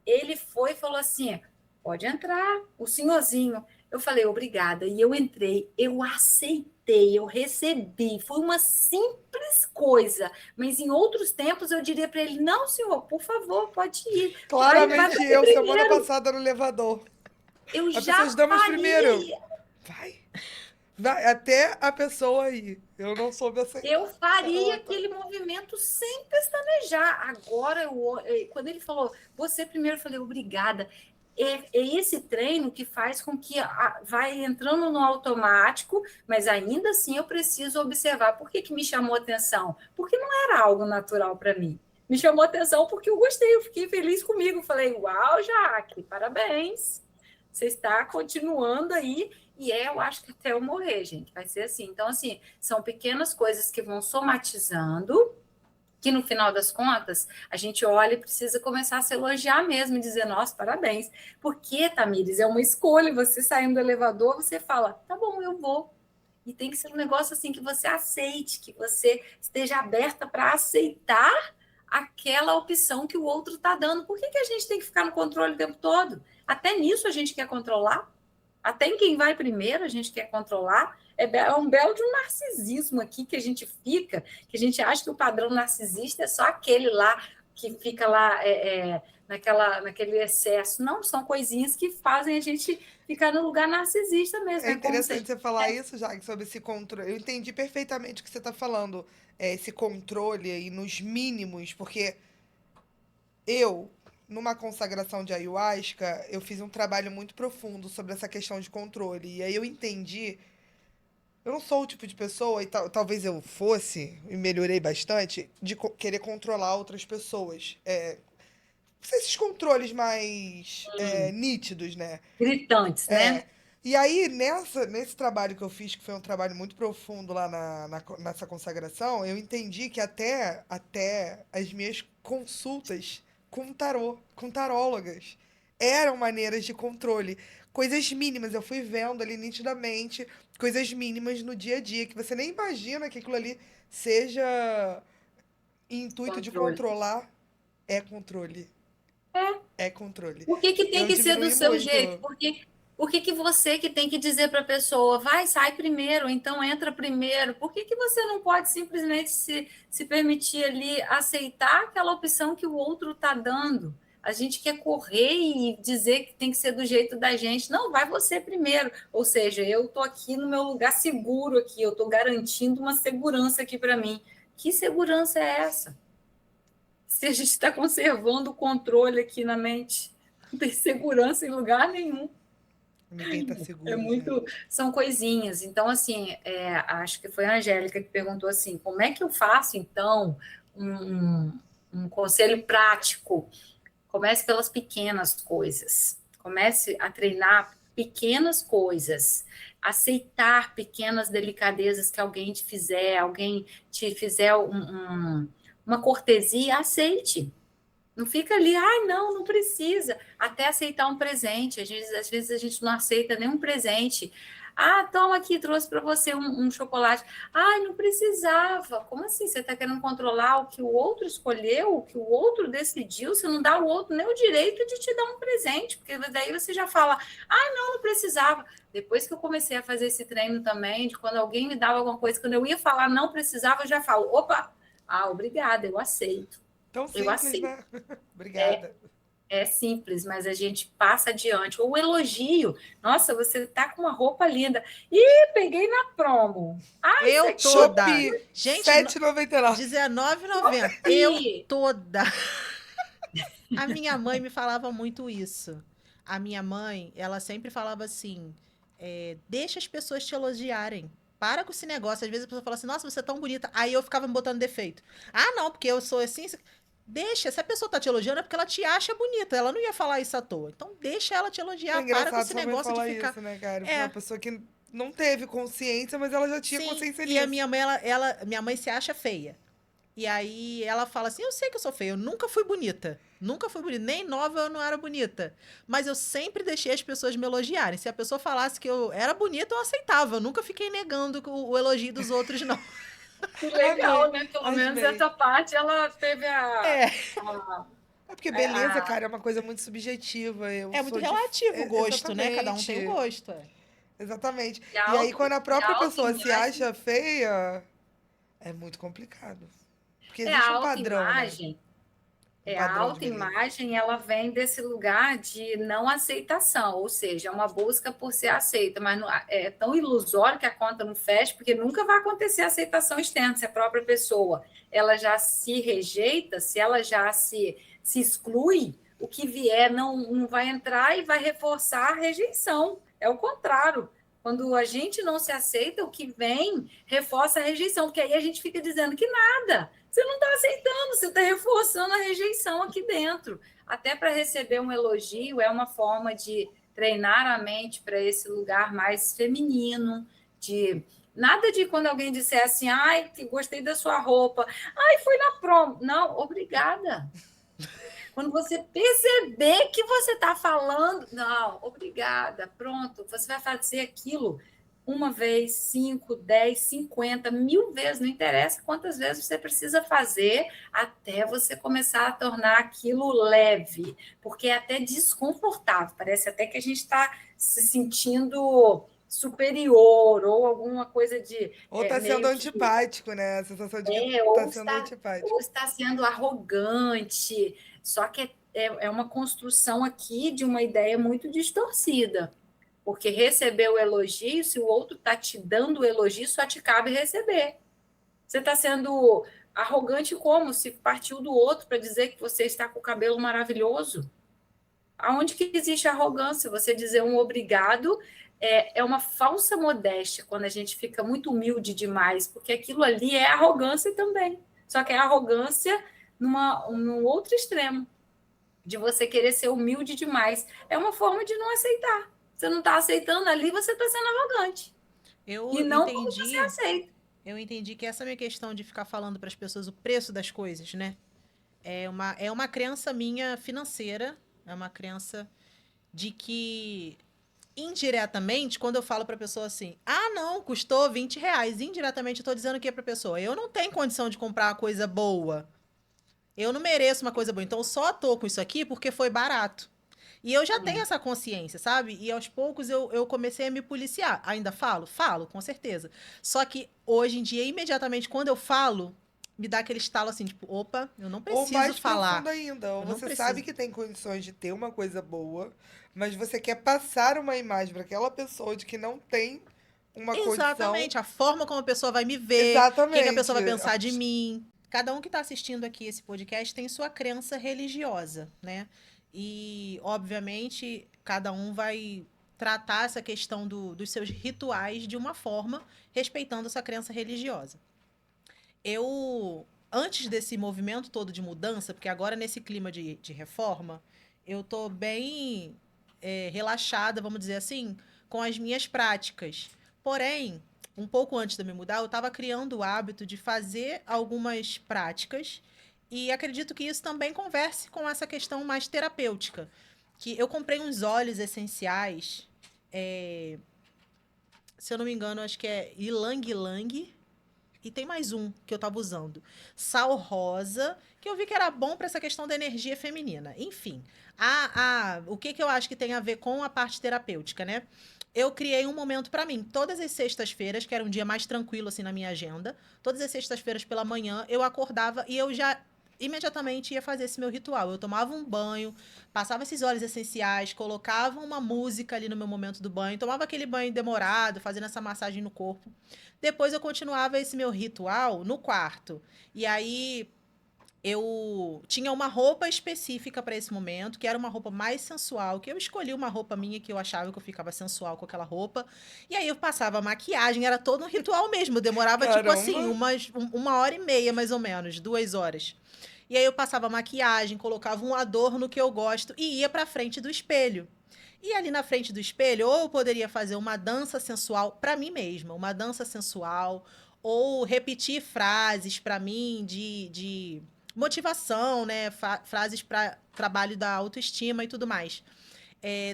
ele foi e falou assim: pode entrar, o senhorzinho. Eu falei, obrigada. E eu entrei, eu aceitei, eu recebi. Foi uma simples coisa. Mas em outros tempos eu diria para ele: não, senhor, por favor, pode ir. Claramente eu, semana passada no elevador. Eu As já pessoas damos faria. primeiro. Vai, até a pessoa ir. Eu não soube aceitar. Eu faria aquele movimento sem pestanejar. Agora, quando ele falou, você primeiro, eu falei, obrigada. É esse treino que faz com que vai entrando no automático, mas ainda assim eu preciso observar. Por que me chamou a atenção? Porque não era algo natural para mim. me chamou a atenção porque eu gostei, eu fiquei feliz comigo. Falei, uau, Jaque, parabéns. Você está continuando aí, e eu acho que até eu morrer, gente, vai ser assim. Então, assim, são pequenas coisas que vão somatizando, que no final das contas, a gente olha e precisa começar a se elogiar mesmo, e dizer, nossa, parabéns. Porque, Tamires, é uma escolha, você saindo do elevador, você fala, tá bom, eu vou. E tem que ser um negócio assim que você aceite, que você esteja aberta para aceitar aquela opção que o outro está dando. Por que a gente tem que ficar no controle o tempo todo? Até nisso a gente quer controlar. Até em quem vai primeiro a gente quer controlar. É um belo de um narcisismo aqui que a gente fica, que a gente acha que o padrão narcisista é só aquele lá que fica lá naquele excesso. Não, são coisinhas que fazem a gente ficar no lugar narcisista mesmo. É É como interessante se... você falar isso, já sobre esse controle. Eu entendi perfeitamente o que você está falando, esse controle aí nos mínimos, porque eu, numa consagração de ayahuasca, eu fiz um trabalho muito profundo sobre essa questão de controle. E aí eu entendi. Eu não sou o tipo de pessoa, e talvez eu fosse, e melhorei bastante, de querer controlar outras pessoas. Esses controles mais nítidos, né? gritantes, É. né? E aí, nesse trabalho que eu fiz, que foi um trabalho muito profundo lá nessa consagração, eu entendi que até as minhas consultas com tarô, com tarólogas, eram maneiras de controle. Coisas mínimas, eu fui vendo ali nitidamente, coisas mínimas no dia a dia, que você nem imagina que aquilo ali seja intuito de Controle. controlar, é controle. É. É controle. Por que tem Eu que ser do diminui seu jeito? muito. Por que você que tem que dizer para a pessoa, vai, sai primeiro, então entra primeiro? Por que você não pode simplesmente se permitir ali aceitar aquela opção que o outro está dando? A gente quer correr e dizer que tem que ser do jeito da gente. Não, vai você primeiro. Ou seja, eu estou aqui no meu lugar seguro aqui, eu estou garantindo uma segurança aqui para mim. Que segurança é essa? Se a gente está conservando o controle aqui na mente, não tem segurança em lugar nenhum. Ninguém tá É seguro, né? muito, são coisinhas. Então, assim, acho que foi a Angélica que perguntou assim: como é que eu faço, então, um conselho prático? Comece pelas pequenas coisas. Comece a treinar pequenas coisas, aceitar pequenas delicadezas que alguém te fizer uma cortesia, aceite. Não fica ali, ai, não precisa. Até aceitar um presente. Às vezes a gente não aceita nenhum presente. Ah, toma aqui, trouxe para você um chocolate. Ai, não precisava. Como assim? Você está querendo controlar o que o outro escolheu, o que o outro decidiu? Você não dá ao outro nem o direito de te dar um presente, porque daí você já fala, ai, não precisava. Depois que eu comecei a fazer esse treino também, de quando alguém me dava alguma coisa, quando eu ia falar não precisava, eu já falo, opa, obrigada, eu aceito. Tão Eu simples, aceito. né? Obrigada. É simples, mas a gente passa adiante. O elogio. Nossa, você tá com uma roupa linda. Ih, peguei na promo. Ah, isso Eu aqui. toda. Shopee, Gente, R$7,99. R$19,90. Eu Shopee. toda. A minha mãe me falava muito isso. A minha mãe, ela sempre falava assim: deixa as pessoas te elogiarem. Para com esse negócio. Às vezes a pessoa fala assim: nossa, você é tão bonita. Aí eu ficava me botando defeito. Ah, não, porque eu sou assim. Deixa. Se a pessoa tá te elogiando é porque ela te acha bonita. Ela não ia falar isso à toa. Então deixa ela te É elogiar. Para com engraçado esse sua mãe negócio de falar ficar. isso, né, cara? Foi uma É. pessoa que não teve consciência, mas ela já tinha Sim. consciência E a disso. minha mãe, minha mãe se acha feia. E aí ela fala assim: eu sei que eu sou feia, eu nunca fui bonita. Nunca fui bonita. Nem nova eu não era bonita. Mas eu sempre deixei as pessoas me elogiarem. Se a pessoa falasse que eu era bonita, eu aceitava. Eu nunca fiquei negando o elogio dos outros, não. Que legal, Amei, né? Pelo menos amei. essa parte ela teve É. a, É porque beleza, a- cara, é uma coisa muito subjetiva. Eu É muito sou de. relativo o gosto, né? Cada um tem um Exatamente. gosto. É. Exatamente. a E aí, auto, quando a e a própria pessoa se autoimagem. acha feia, é muito complicado. Porque A existe um padrão, né? autoimagem. Um A padrão de beleza. autoimagem, ela vem desse lugar de não aceitação, ou seja, é uma busca por ser aceita, mas é tão ilusório que a conta não fecha, porque nunca vai acontecer a aceitação externa, se a própria pessoa ela já se rejeita, se ela já se exclui, o que vier não vai entrar e vai reforçar a rejeição. É o contrário. Quando a gente não se aceita, o que vem reforça a rejeição, porque aí a gente fica dizendo que nada. Você não está aceitando, você está reforçando a rejeição aqui dentro. Até para receber um elogio é uma forma de treinar a mente para esse lugar mais feminino, de nada de quando alguém disser assim, ai, que gostei da sua roupa, ai, foi na promo. Não, obrigada. Quando você perceber que você está falando, não, obrigada, pronto, você vai fazer aquilo uma vez, 5, 10, 50, 1000 vezes, não interessa quantas vezes você precisa fazer até você começar a tornar aquilo leve, porque é até desconfortável, parece até que a gente está se sentindo superior ou alguma coisa de Ou tá sendo meio que antipático, né? A sensação de que tá sendo ou antipático. está sendo arrogante, só que é uma construção aqui de uma ideia muito distorcida. Porque receber o elogio, se o outro está te dando o elogio, só te cabe receber. Você está sendo arrogante como? Se partiu do outro para dizer que você está com o cabelo maravilhoso. Aonde que existe arrogância? Você dizer um obrigado é uma falsa modéstia quando a gente fica muito humilde demais, porque aquilo ali é arrogância também. Só que é arrogância num outro extremo, de você querer ser humilde demais. É uma forma de não aceitar. Você não está aceitando ali, você está sendo arrogante. Eu E não como você entendi, aceita. eu entendi que essa minha questão de ficar falando para as pessoas o preço das coisas, né? É uma crença minha financeira, é uma crença de que, indiretamente, quando eu falo para a pessoa assim, ah, não, custou R$ 20, indiretamente eu estou dizendo o que para a pessoa? Eu não tenho condição de comprar uma coisa boa. Eu não mereço uma coisa boa. Então, eu só tô com isso aqui porque foi barato. E eu já tenho essa consciência, sabe? E aos poucos eu comecei a me policiar. Ainda falo? Falo, com certeza. Só que hoje em dia, imediatamente, quando eu falo, me dá aquele estalo assim, tipo, opa, eu não Ou preciso mais profundo falar. ainda, ou Eu não você sabe preciso. que tem condições de ter uma coisa boa, mas você quer passar uma imagem para aquela pessoa de que não tem uma condição. Exatamente. A forma como a pessoa vai me ver, o que que a pessoa Exatamente. vai pensar de mim. Cada um que está assistindo aqui esse podcast tem sua crença religiosa, né? E, obviamente, cada um vai tratar essa questão dos seus rituais de uma forma, respeitando essa crença religiosa. Antes desse movimento todo de mudança, porque agora nesse clima de reforma, eu tô bem relaxada, vamos dizer assim, com as minhas práticas. Porém, um pouco antes de eu me mudar, eu estava criando o hábito de fazer algumas práticas e acredito que isso também converse com essa questão mais terapêutica. Que eu comprei uns óleos essenciais, se eu não me engano, acho que é Ylang Ylang, e tem mais um que eu tava usando. Sal rosa, que eu vi que era bom para essa questão da energia feminina. Enfim, o que eu acho que tem a ver com a parte terapêutica, né? Eu criei um momento para mim. Todas as sextas-feiras, que era um dia mais tranquilo assim na minha agenda, todas as sextas-feiras pela manhã, eu acordava e eu já imediatamente ia fazer esse meu ritual. Eu tomava um banho, passava esses óleos essenciais, colocava uma música ali no meu momento do banho, tomava aquele banho demorado, fazendo essa massagem no corpo. Depois eu continuava esse meu ritual no quarto. E aí eu tinha uma roupa específica para esse momento, que era uma roupa mais sensual, que eu escolhi uma roupa minha que eu achava que eu ficava sensual com aquela roupa. E aí eu passava maquiagem, era todo um ritual mesmo. Demorava tipo assim, Caramba! uma hora e meia mais ou menos, 2 horas. E aí eu passava maquiagem, colocava um adorno que eu gosto e ia para frente do espelho. E ali na frente do espelho, ou eu poderia fazer uma dança sensual para mim mesma, uma dança sensual, ou repetir frases para mim de motivação, né? Frases para trabalho da autoestima e tudo mais.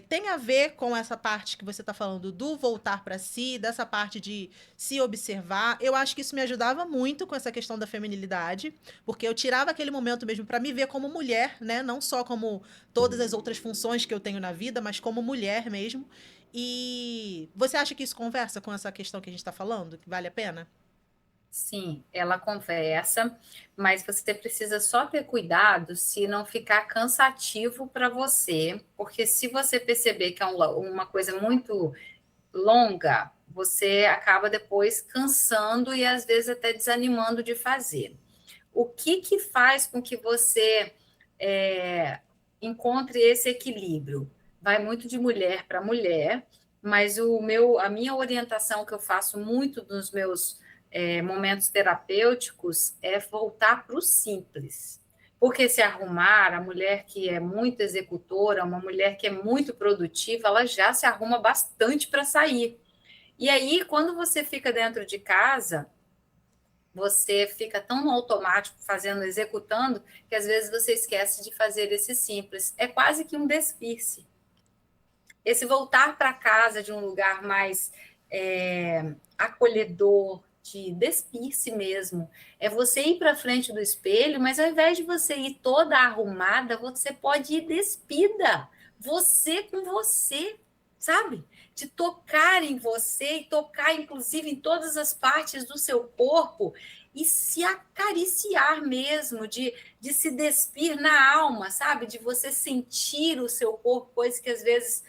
Tem a ver com essa parte que você está falando do voltar para si, dessa parte de se observar. Eu acho que isso me ajudava muito com essa questão da feminilidade, porque eu tirava aquele momento mesmo para me ver como mulher, né? Não só como todas as outras funções que eu tenho na vida, mas como mulher mesmo. E você acha que isso conversa com essa questão que a gente está falando? Que vale a pena? Sim, ela conversa, mas você precisa só ter cuidado se não ficar cansativo para você, porque se você perceber que é uma coisa muito longa, você acaba depois cansando e às vezes até desanimando de fazer. O que faz com que você encontre esse equilíbrio? Vai muito de mulher para mulher, mas a minha orientação que eu faço muito nos meus momentos terapêuticos é voltar para o simples. Porque se arrumar, a mulher que é muito executora, uma mulher que é muito produtiva, ela já se arruma bastante para sair. E aí, quando você fica dentro de casa, você fica tão no automático fazendo, executando, que às vezes você esquece de fazer esse simples. É quase que um despir-se. Esse voltar para casa de um lugar mais acolhedor, de despir-se mesmo, é você ir para frente do espelho, mas ao invés de você ir toda arrumada, você pode ir despida, você com você, sabe? De tocar em você e tocar, inclusive, em todas as partes do seu corpo e se acariciar mesmo, de se despir na alma, sabe? De você sentir o seu corpo, coisa que às vezes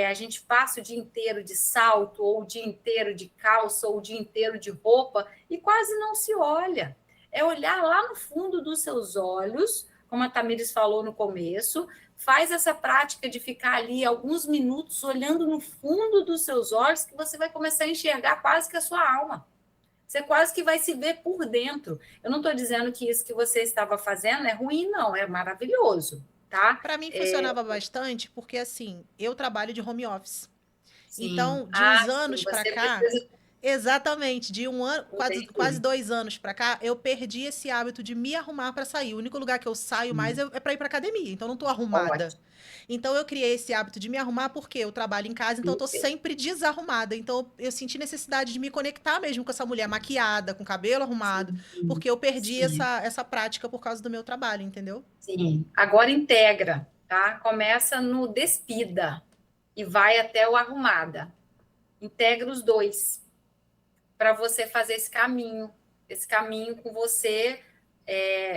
a gente passa o dia inteiro de salto, ou o dia inteiro de calça, ou o dia inteiro de roupa, e quase não se olha. É olhar lá no fundo dos seus olhos, como a Tamires falou no começo, faz essa prática de ficar ali alguns minutos olhando no fundo dos seus olhos, que você vai começar a enxergar quase que a sua alma. Você quase que vai se ver por dentro. Eu não estou dizendo que isso que você estava fazendo é ruim, não, é maravilhoso, tá? Para mim funcionava bastante porque assim, eu trabalho de home office. Sim. Então, de uns Sim, anos para você cá, precisa exatamente, de um ano, quase corrigir. 2 anos para cá, eu perdi esse hábito de me arrumar para sair. O único lugar que eu saio mais é para ir para academia, então eu não tô arrumada. Ótimo. Então eu criei esse hábito de me arrumar porque eu trabalho em casa, então eu tô Perfeito. sempre desarrumada. Então eu senti necessidade de me conectar mesmo com essa mulher maquiada, com cabelo arrumado, Sim, porque eu perdi sim, essa prática por causa do meu trabalho, entendeu? sim. Agora integra, tá? Começa no despida e vai até o arrumada. Integra os dois para você fazer esse caminho com você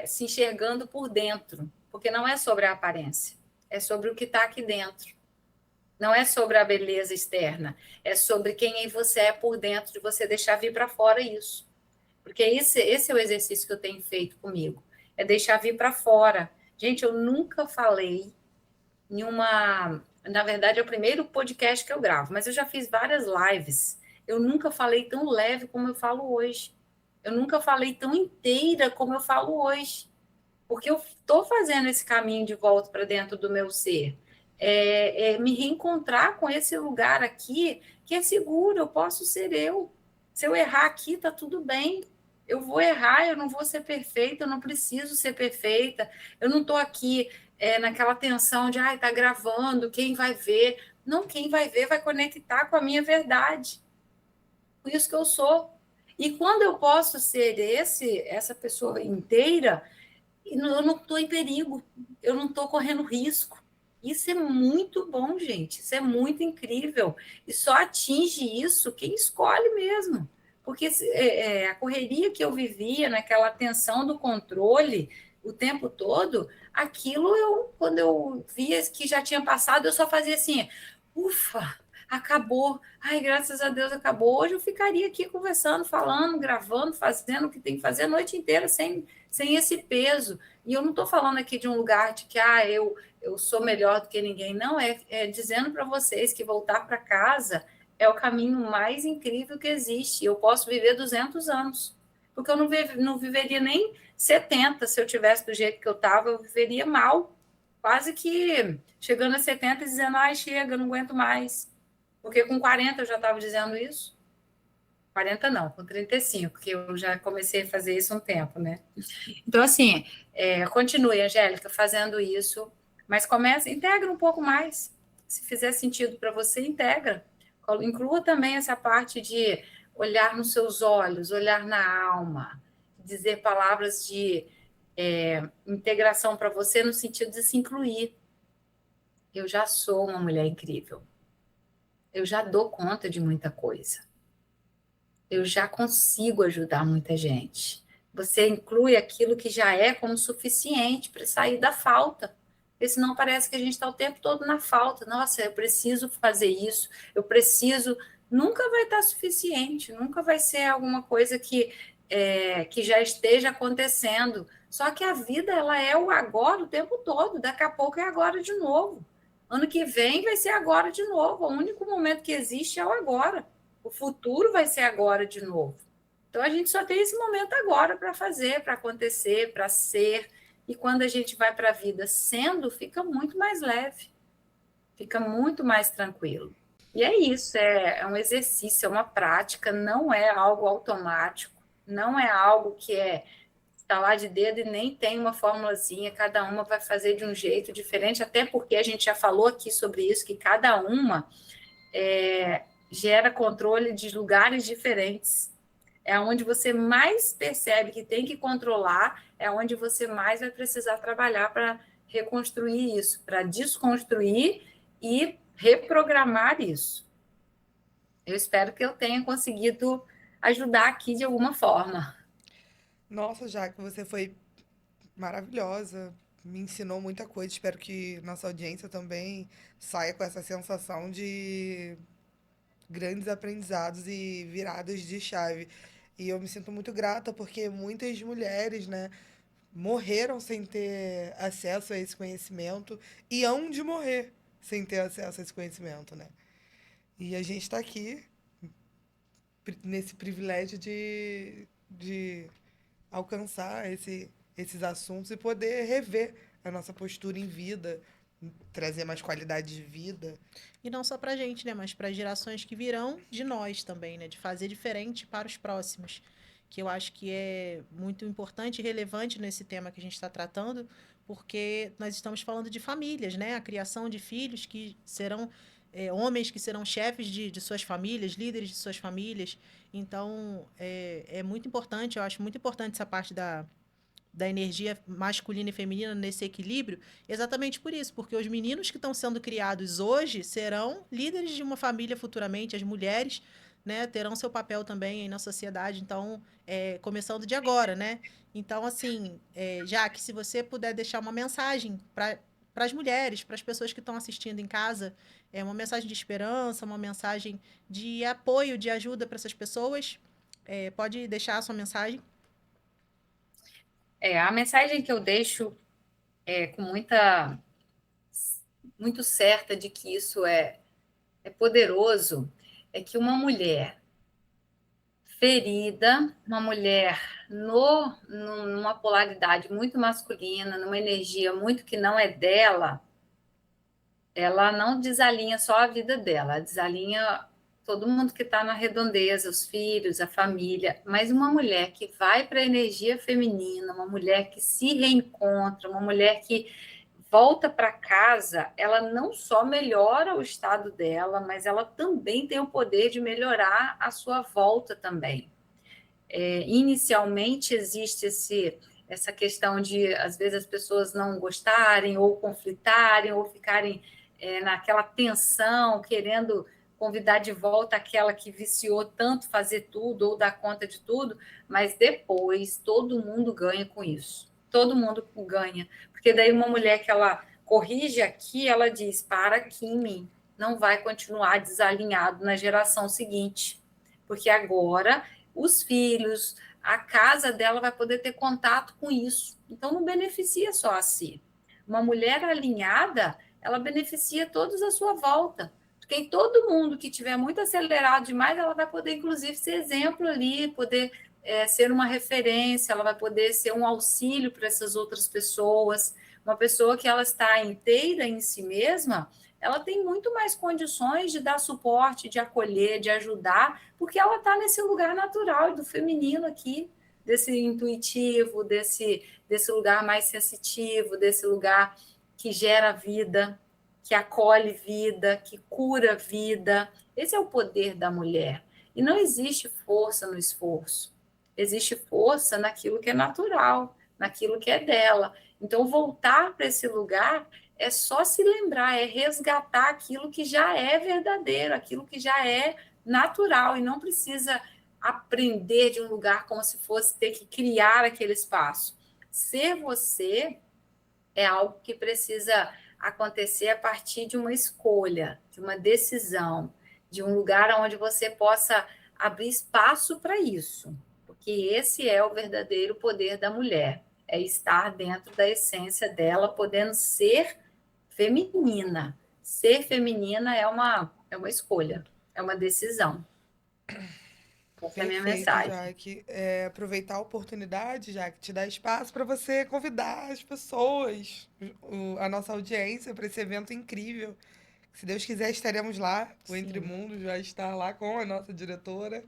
se enxergando por dentro, porque não é sobre a aparência, é sobre o que está aqui dentro. Não é sobre a beleza externa, é sobre quem você é por dentro, de você deixar vir para fora isso. Porque esse é o exercício que eu tenho feito comigo, é deixar vir para fora. Gente, eu nunca falei em uma. Na verdade, é o primeiro podcast que eu gravo, mas eu já fiz várias lives. Eu nunca falei tão leve como eu falo hoje. Eu nunca falei tão inteira como eu falo hoje. Porque eu estou fazendo esse caminho de volta para dentro do meu ser. Me reencontrar com esse lugar aqui que é seguro, eu posso ser eu. Se eu errar aqui, está tudo bem. Eu vou errar, eu não vou ser perfeita, eu não preciso ser perfeita. Eu não estou aqui naquela tensão de, tá gravando, quem vai ver? Não, quem vai ver vai conectar com a minha verdade. Por isso que eu sou. E quando eu posso ser essa pessoa inteira, eu não estou em perigo, eu não estou correndo risco. Isso é muito bom, gente. Isso é muito incrível. E só atinge isso quem escolhe mesmo. Porque a correria que eu vivia, naquela tensão do controle o tempo todo, aquilo quando eu via que já tinha passado, eu só fazia assim: ufa, acabou. Ai, graças a Deus acabou. Hoje eu ficaria aqui conversando, falando, gravando, fazendo o que tem que fazer a noite inteira sem esse peso. E eu não estou falando aqui de um lugar de que eu sou melhor do que ninguém. Não, é dizendo para vocês que voltar para casa é o caminho mais incrível que existe. Eu posso viver 200 anos, porque eu não viveria nem 70 se eu tivesse do jeito que eu estava, eu viveria mal. Quase que chegando a 70 e dizendo, chega, não aguento mais. Porque com 40 eu já estava dizendo isso. 40 não, com 35, que eu já comecei a fazer isso um tempo, né? Então, assim, continue, Angélica, fazendo isso, mas integra um pouco mais. Se fizer sentido para você, integra. Inclua também essa parte de olhar nos seus olhos, olhar na alma, dizer palavras de integração para você no sentido de se incluir. Eu já sou uma mulher incrível. Eu já dou conta de muita coisa. Eu já consigo ajudar muita gente. Você inclui aquilo que já é como suficiente para sair da falta. Porque senão parece que a gente está o tempo todo na falta. Nossa, eu preciso fazer isso, eu preciso. Nunca vai estar suficiente, nunca vai ser alguma coisa que já esteja acontecendo. Só que a vida ela é o agora o tempo todo, daqui a pouco é agora de novo. Ano que vem vai ser agora de novo. O único momento que existe é o agora. O futuro vai ser agora de novo. Então a gente só tem esse momento agora para fazer, para acontecer, para ser. E quando a gente vai para a vida sendo, fica muito mais leve, fica muito mais tranquilo. E é isso, é um exercício, é uma prática, não é algo automático, não é algo que é estalar de dedo e nem tem uma formulazinha, cada uma vai fazer de um jeito diferente, até porque a gente já falou aqui sobre isso, que cada uma gera controle de lugares diferentes. É onde você mais percebe que tem que controlar, é onde você mais vai precisar trabalhar para reconstruir isso, para desconstruir e reprogramar isso. Eu espero que eu tenha conseguido ajudar aqui de alguma forma. Nossa, Jaque, você foi maravilhosa. Me ensinou muita coisa. Espero que nossa audiência também saia com essa sensação de grandes aprendizados e viradas de chave. E eu me sinto muito grata porque muitas mulheres, né, morreram sem ter acesso a esse conhecimento e hão de morrer sem ter acesso a esse conhecimento, né? E a gente está aqui nesse privilégio de alcançar esses assuntos e poder rever a nossa postura em vida, trazer mais qualidade de vida. E não só pra gente, né? Mas para gerações que virão de nós também, né? De fazer diferente para os próximos. Que eu acho que é muito importante e relevante nesse tema que a gente está tratando, porque nós estamos falando de famílias, né? A criação de filhos que serão homens que serão chefes de suas famílias, líderes de suas famílias. Então, é muito importante, eu acho muito importante essa parte da energia masculina e feminina nesse equilíbrio, exatamente por isso, porque os meninos que estão sendo criados hoje serão líderes de uma família futuramente, as mulheres, né, terão seu papel também aí na sociedade, então, começando de agora, né? Então, assim, Jaque, se você puder deixar uma mensagem para as mulheres, para as pessoas que estão assistindo em casa, uma mensagem de esperança, uma mensagem de apoio, de ajuda para essas pessoas, pode deixar a sua mensagem. A mensagem que eu deixo com muito certa de que isso é poderoso é que uma mulher ferida, uma mulher numa polaridade muito masculina, numa energia muito que não é dela, ela não desalinha só a vida dela, desalinha todo mundo que está na redondeza, os filhos, a família, mas uma mulher que vai para a energia feminina, uma mulher que se reencontra, uma mulher que volta para casa, ela não só melhora o estado dela, mas ela também tem o poder de melhorar a sua volta também. Inicialmente existe essa questão de, às vezes, as pessoas não gostarem ou conflitarem ou ficarem naquela tensão, querendo convidar de volta aquela que viciou tanto fazer tudo ou dar conta de tudo, mas depois todo mundo ganha com isso. Todo mundo ganha. Porque daí uma mulher que ela corrige aqui, ela diz, para aqui em mim, não vai continuar desalinhado na geração seguinte. Porque agora os filhos, a casa dela vai poder ter contato com isso. Então, não beneficia só a si. Uma mulher alinhada, ela beneficia todos à sua volta. Porque em todo mundo que tiver muito acelerado demais, ela vai poder, inclusive, ser exemplo ali, poder ser uma referência, ela vai poder ser um auxílio para essas outras pessoas. Uma pessoa que ela está inteira em si mesma, ela tem muito mais condições de dar suporte, de acolher, de ajudar, porque ela está nesse lugar natural do feminino aqui, desse intuitivo, desse lugar mais sensitivo, desse lugar que gera vida, que acolhe vida, que cura vida. Esse é o poder da mulher. E não existe força no esforço. Existe força naquilo que é natural, naquilo que é dela. Então, voltar para esse lugar é só se lembrar, é resgatar aquilo que já é verdadeiro, aquilo que já é natural, e não precisa aprender de um lugar como se fosse ter que criar aquele espaço. Ser você é algo que precisa acontecer a partir de uma escolha, de uma decisão, de um lugar onde você possa abrir espaço para isso, porque esse é o verdadeiro poder da mulher, é estar dentro da essência dela, podendo ser feminina, ser feminina é uma escolha, é uma decisão. Essa é a minha Perfeito, mensagem. Jaque. Aproveitar a oportunidade, Jaque, te dar espaço para você convidar as pessoas, a nossa audiência, para esse evento incrível. Se Deus quiser, estaremos lá. O Entre Sim. Mundos vai estar lá com a nossa diretora.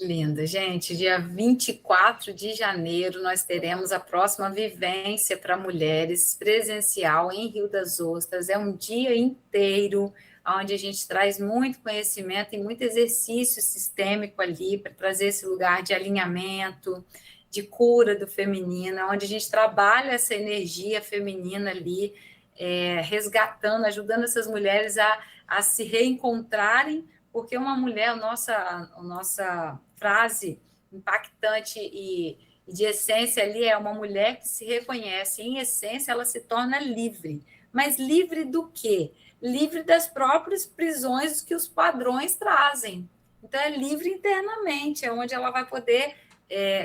Lindo, gente. Dia 24 de janeiro, nós teremos a próxima vivência para mulheres presencial em Rio das Ostras. É um dia inteiro onde a gente traz muito conhecimento e muito exercício sistêmico ali para trazer esse lugar de alinhamento, de cura do feminino, onde a gente trabalha essa energia feminina ali, resgatando, ajudando essas mulheres a se reencontrarem, porque uma mulher, a nossa frase impactante e de essência ali é uma mulher que se reconhece, em essência ela se torna livre. Mas livre do quê? Livre das próprias prisões que os padrões trazem. Então é livre internamente, é onde ela vai poder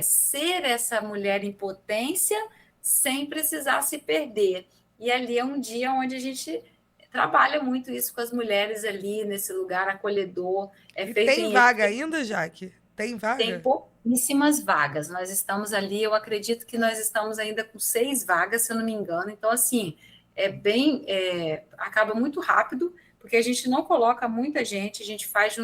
ser essa mulher em potência sem precisar se perder. E ali é um dia onde a gente trabalha muito isso com as mulheres ali, nesse lugar acolhedor. É E feito tem em vaga ainda, Jaque? Tem tem vaga? pouquíssimas vagas. Nós estamos ali, eu acredito que nós estamos ainda com 6 vagas, se eu não me engano. Então, assim, acaba muito rápido, porque a gente não coloca muita gente, a gente faz de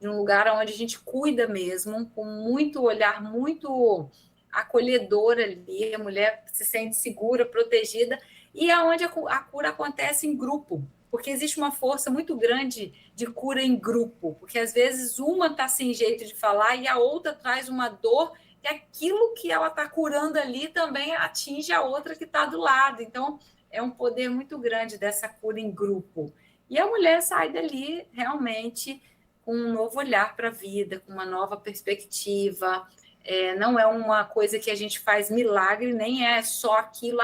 um lugar onde a gente cuida mesmo, com muito olhar, muito acolhedor ali, a mulher se sente segura, protegida, e é onde a cura acontece em grupo, porque existe uma força muito grande de cura em grupo, porque às vezes uma está sem jeito de falar e a outra traz uma dor, e aquilo que ela está curando ali também atinge a outra que está do lado. Então, é um poder muito grande dessa cura em grupo. E a mulher sai dali realmente com um novo olhar para a vida, com uma nova perspectiva. Não é uma coisa que a gente faz milagre, nem é só aquilo,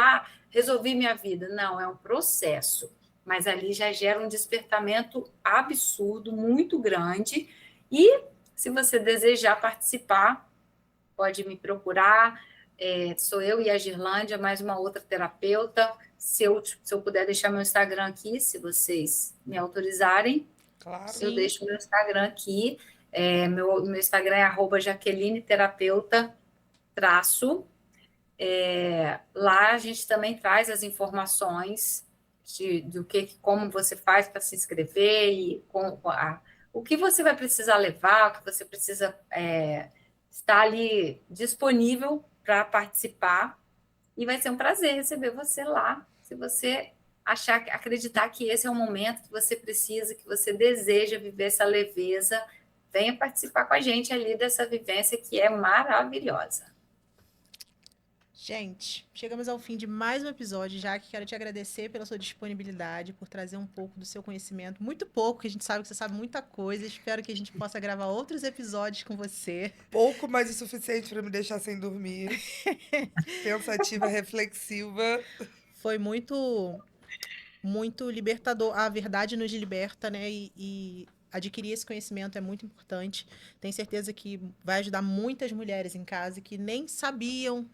resolvi minha vida. Não, é um processo. Mas ali já gera um despertamento absurdo, muito grande. E se você desejar participar, pode me procurar. Sou eu e a Girlândia, mais uma outra terapeuta. Se eu puder deixar meu Instagram aqui, se vocês me autorizarem, Claro. eu deixo meu Instagram aqui. Meu Instagram é @JaquelineTerapeuta_. Lá a gente também traz as informações como você faz para se inscrever e o que você vai precisar levar, o que você precisa estar ali disponível para participar. E vai ser um prazer receber você lá, se você acreditar que esse é o momento que você precisa, que você deseja viver essa leveza, venha participar com a gente ali dessa vivência que é maravilhosa. Gente, chegamos ao fim de mais um episódio, já que quero te agradecer pela sua disponibilidade, por trazer um pouco do seu conhecimento, muito pouco, que a gente sabe que você sabe muita coisa. Espero que a gente possa gravar outros episódios com você. Pouco, mas o suficiente para me deixar sem dormir. Pensativa, reflexiva. Foi muito, muito libertador. A verdade nos liberta, né? E adquirir esse conhecimento é muito importante. Tenho certeza que vai ajudar muitas mulheres em casa que nem sabiam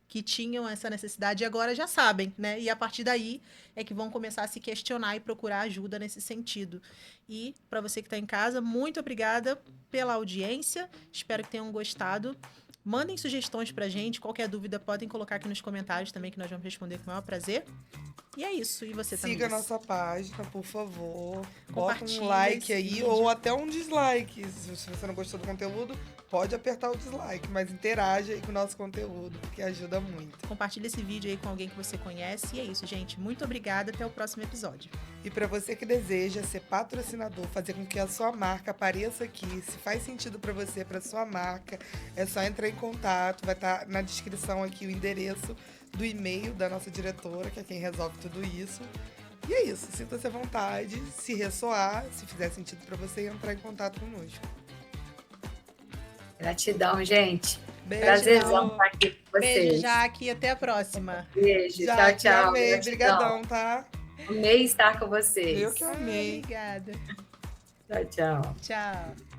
que tinham essa necessidade e agora já sabem, né? E a partir daí é que vão começar a se questionar e procurar ajuda nesse sentido. E para você que está em casa, muito obrigada pela audiência. Espero que tenham gostado. Mandem sugestões pra gente. Qualquer dúvida podem colocar aqui nos comentários também, que nós vamos responder com o maior prazer. E é isso. E você também? Siga a nossa página, por favor. Bota Compartilha um like esse aí vídeo. ou até um dislike. Se você não gostou do conteúdo, pode apertar o dislike, mas interaja aí com o nosso conteúdo, que ajuda muito. Compartilha esse vídeo aí com alguém que você conhece. E é isso, gente. Muito obrigada. Até o próximo episódio. E para você que deseja ser patrocinador, fazer com que a sua marca apareça aqui, se faz sentido para você, para sua marca, é só entrar em contato. Vai estar na descrição aqui o endereço do e-mail da nossa diretora, que é quem resolve tudo isso. E é isso, sinta-se à vontade, se ressoar, se fizer sentido para você, entrar em contato conosco. Gratidão, gente. Beijo. Prazerzão estar aqui com vocês. Beijo, Jaque. Até a próxima. Beijo, Já, tchau. amei, Gratidão. brigadão, tá? Amei estar com vocês. Eu que amei. Obrigada. Tchau. Tchau.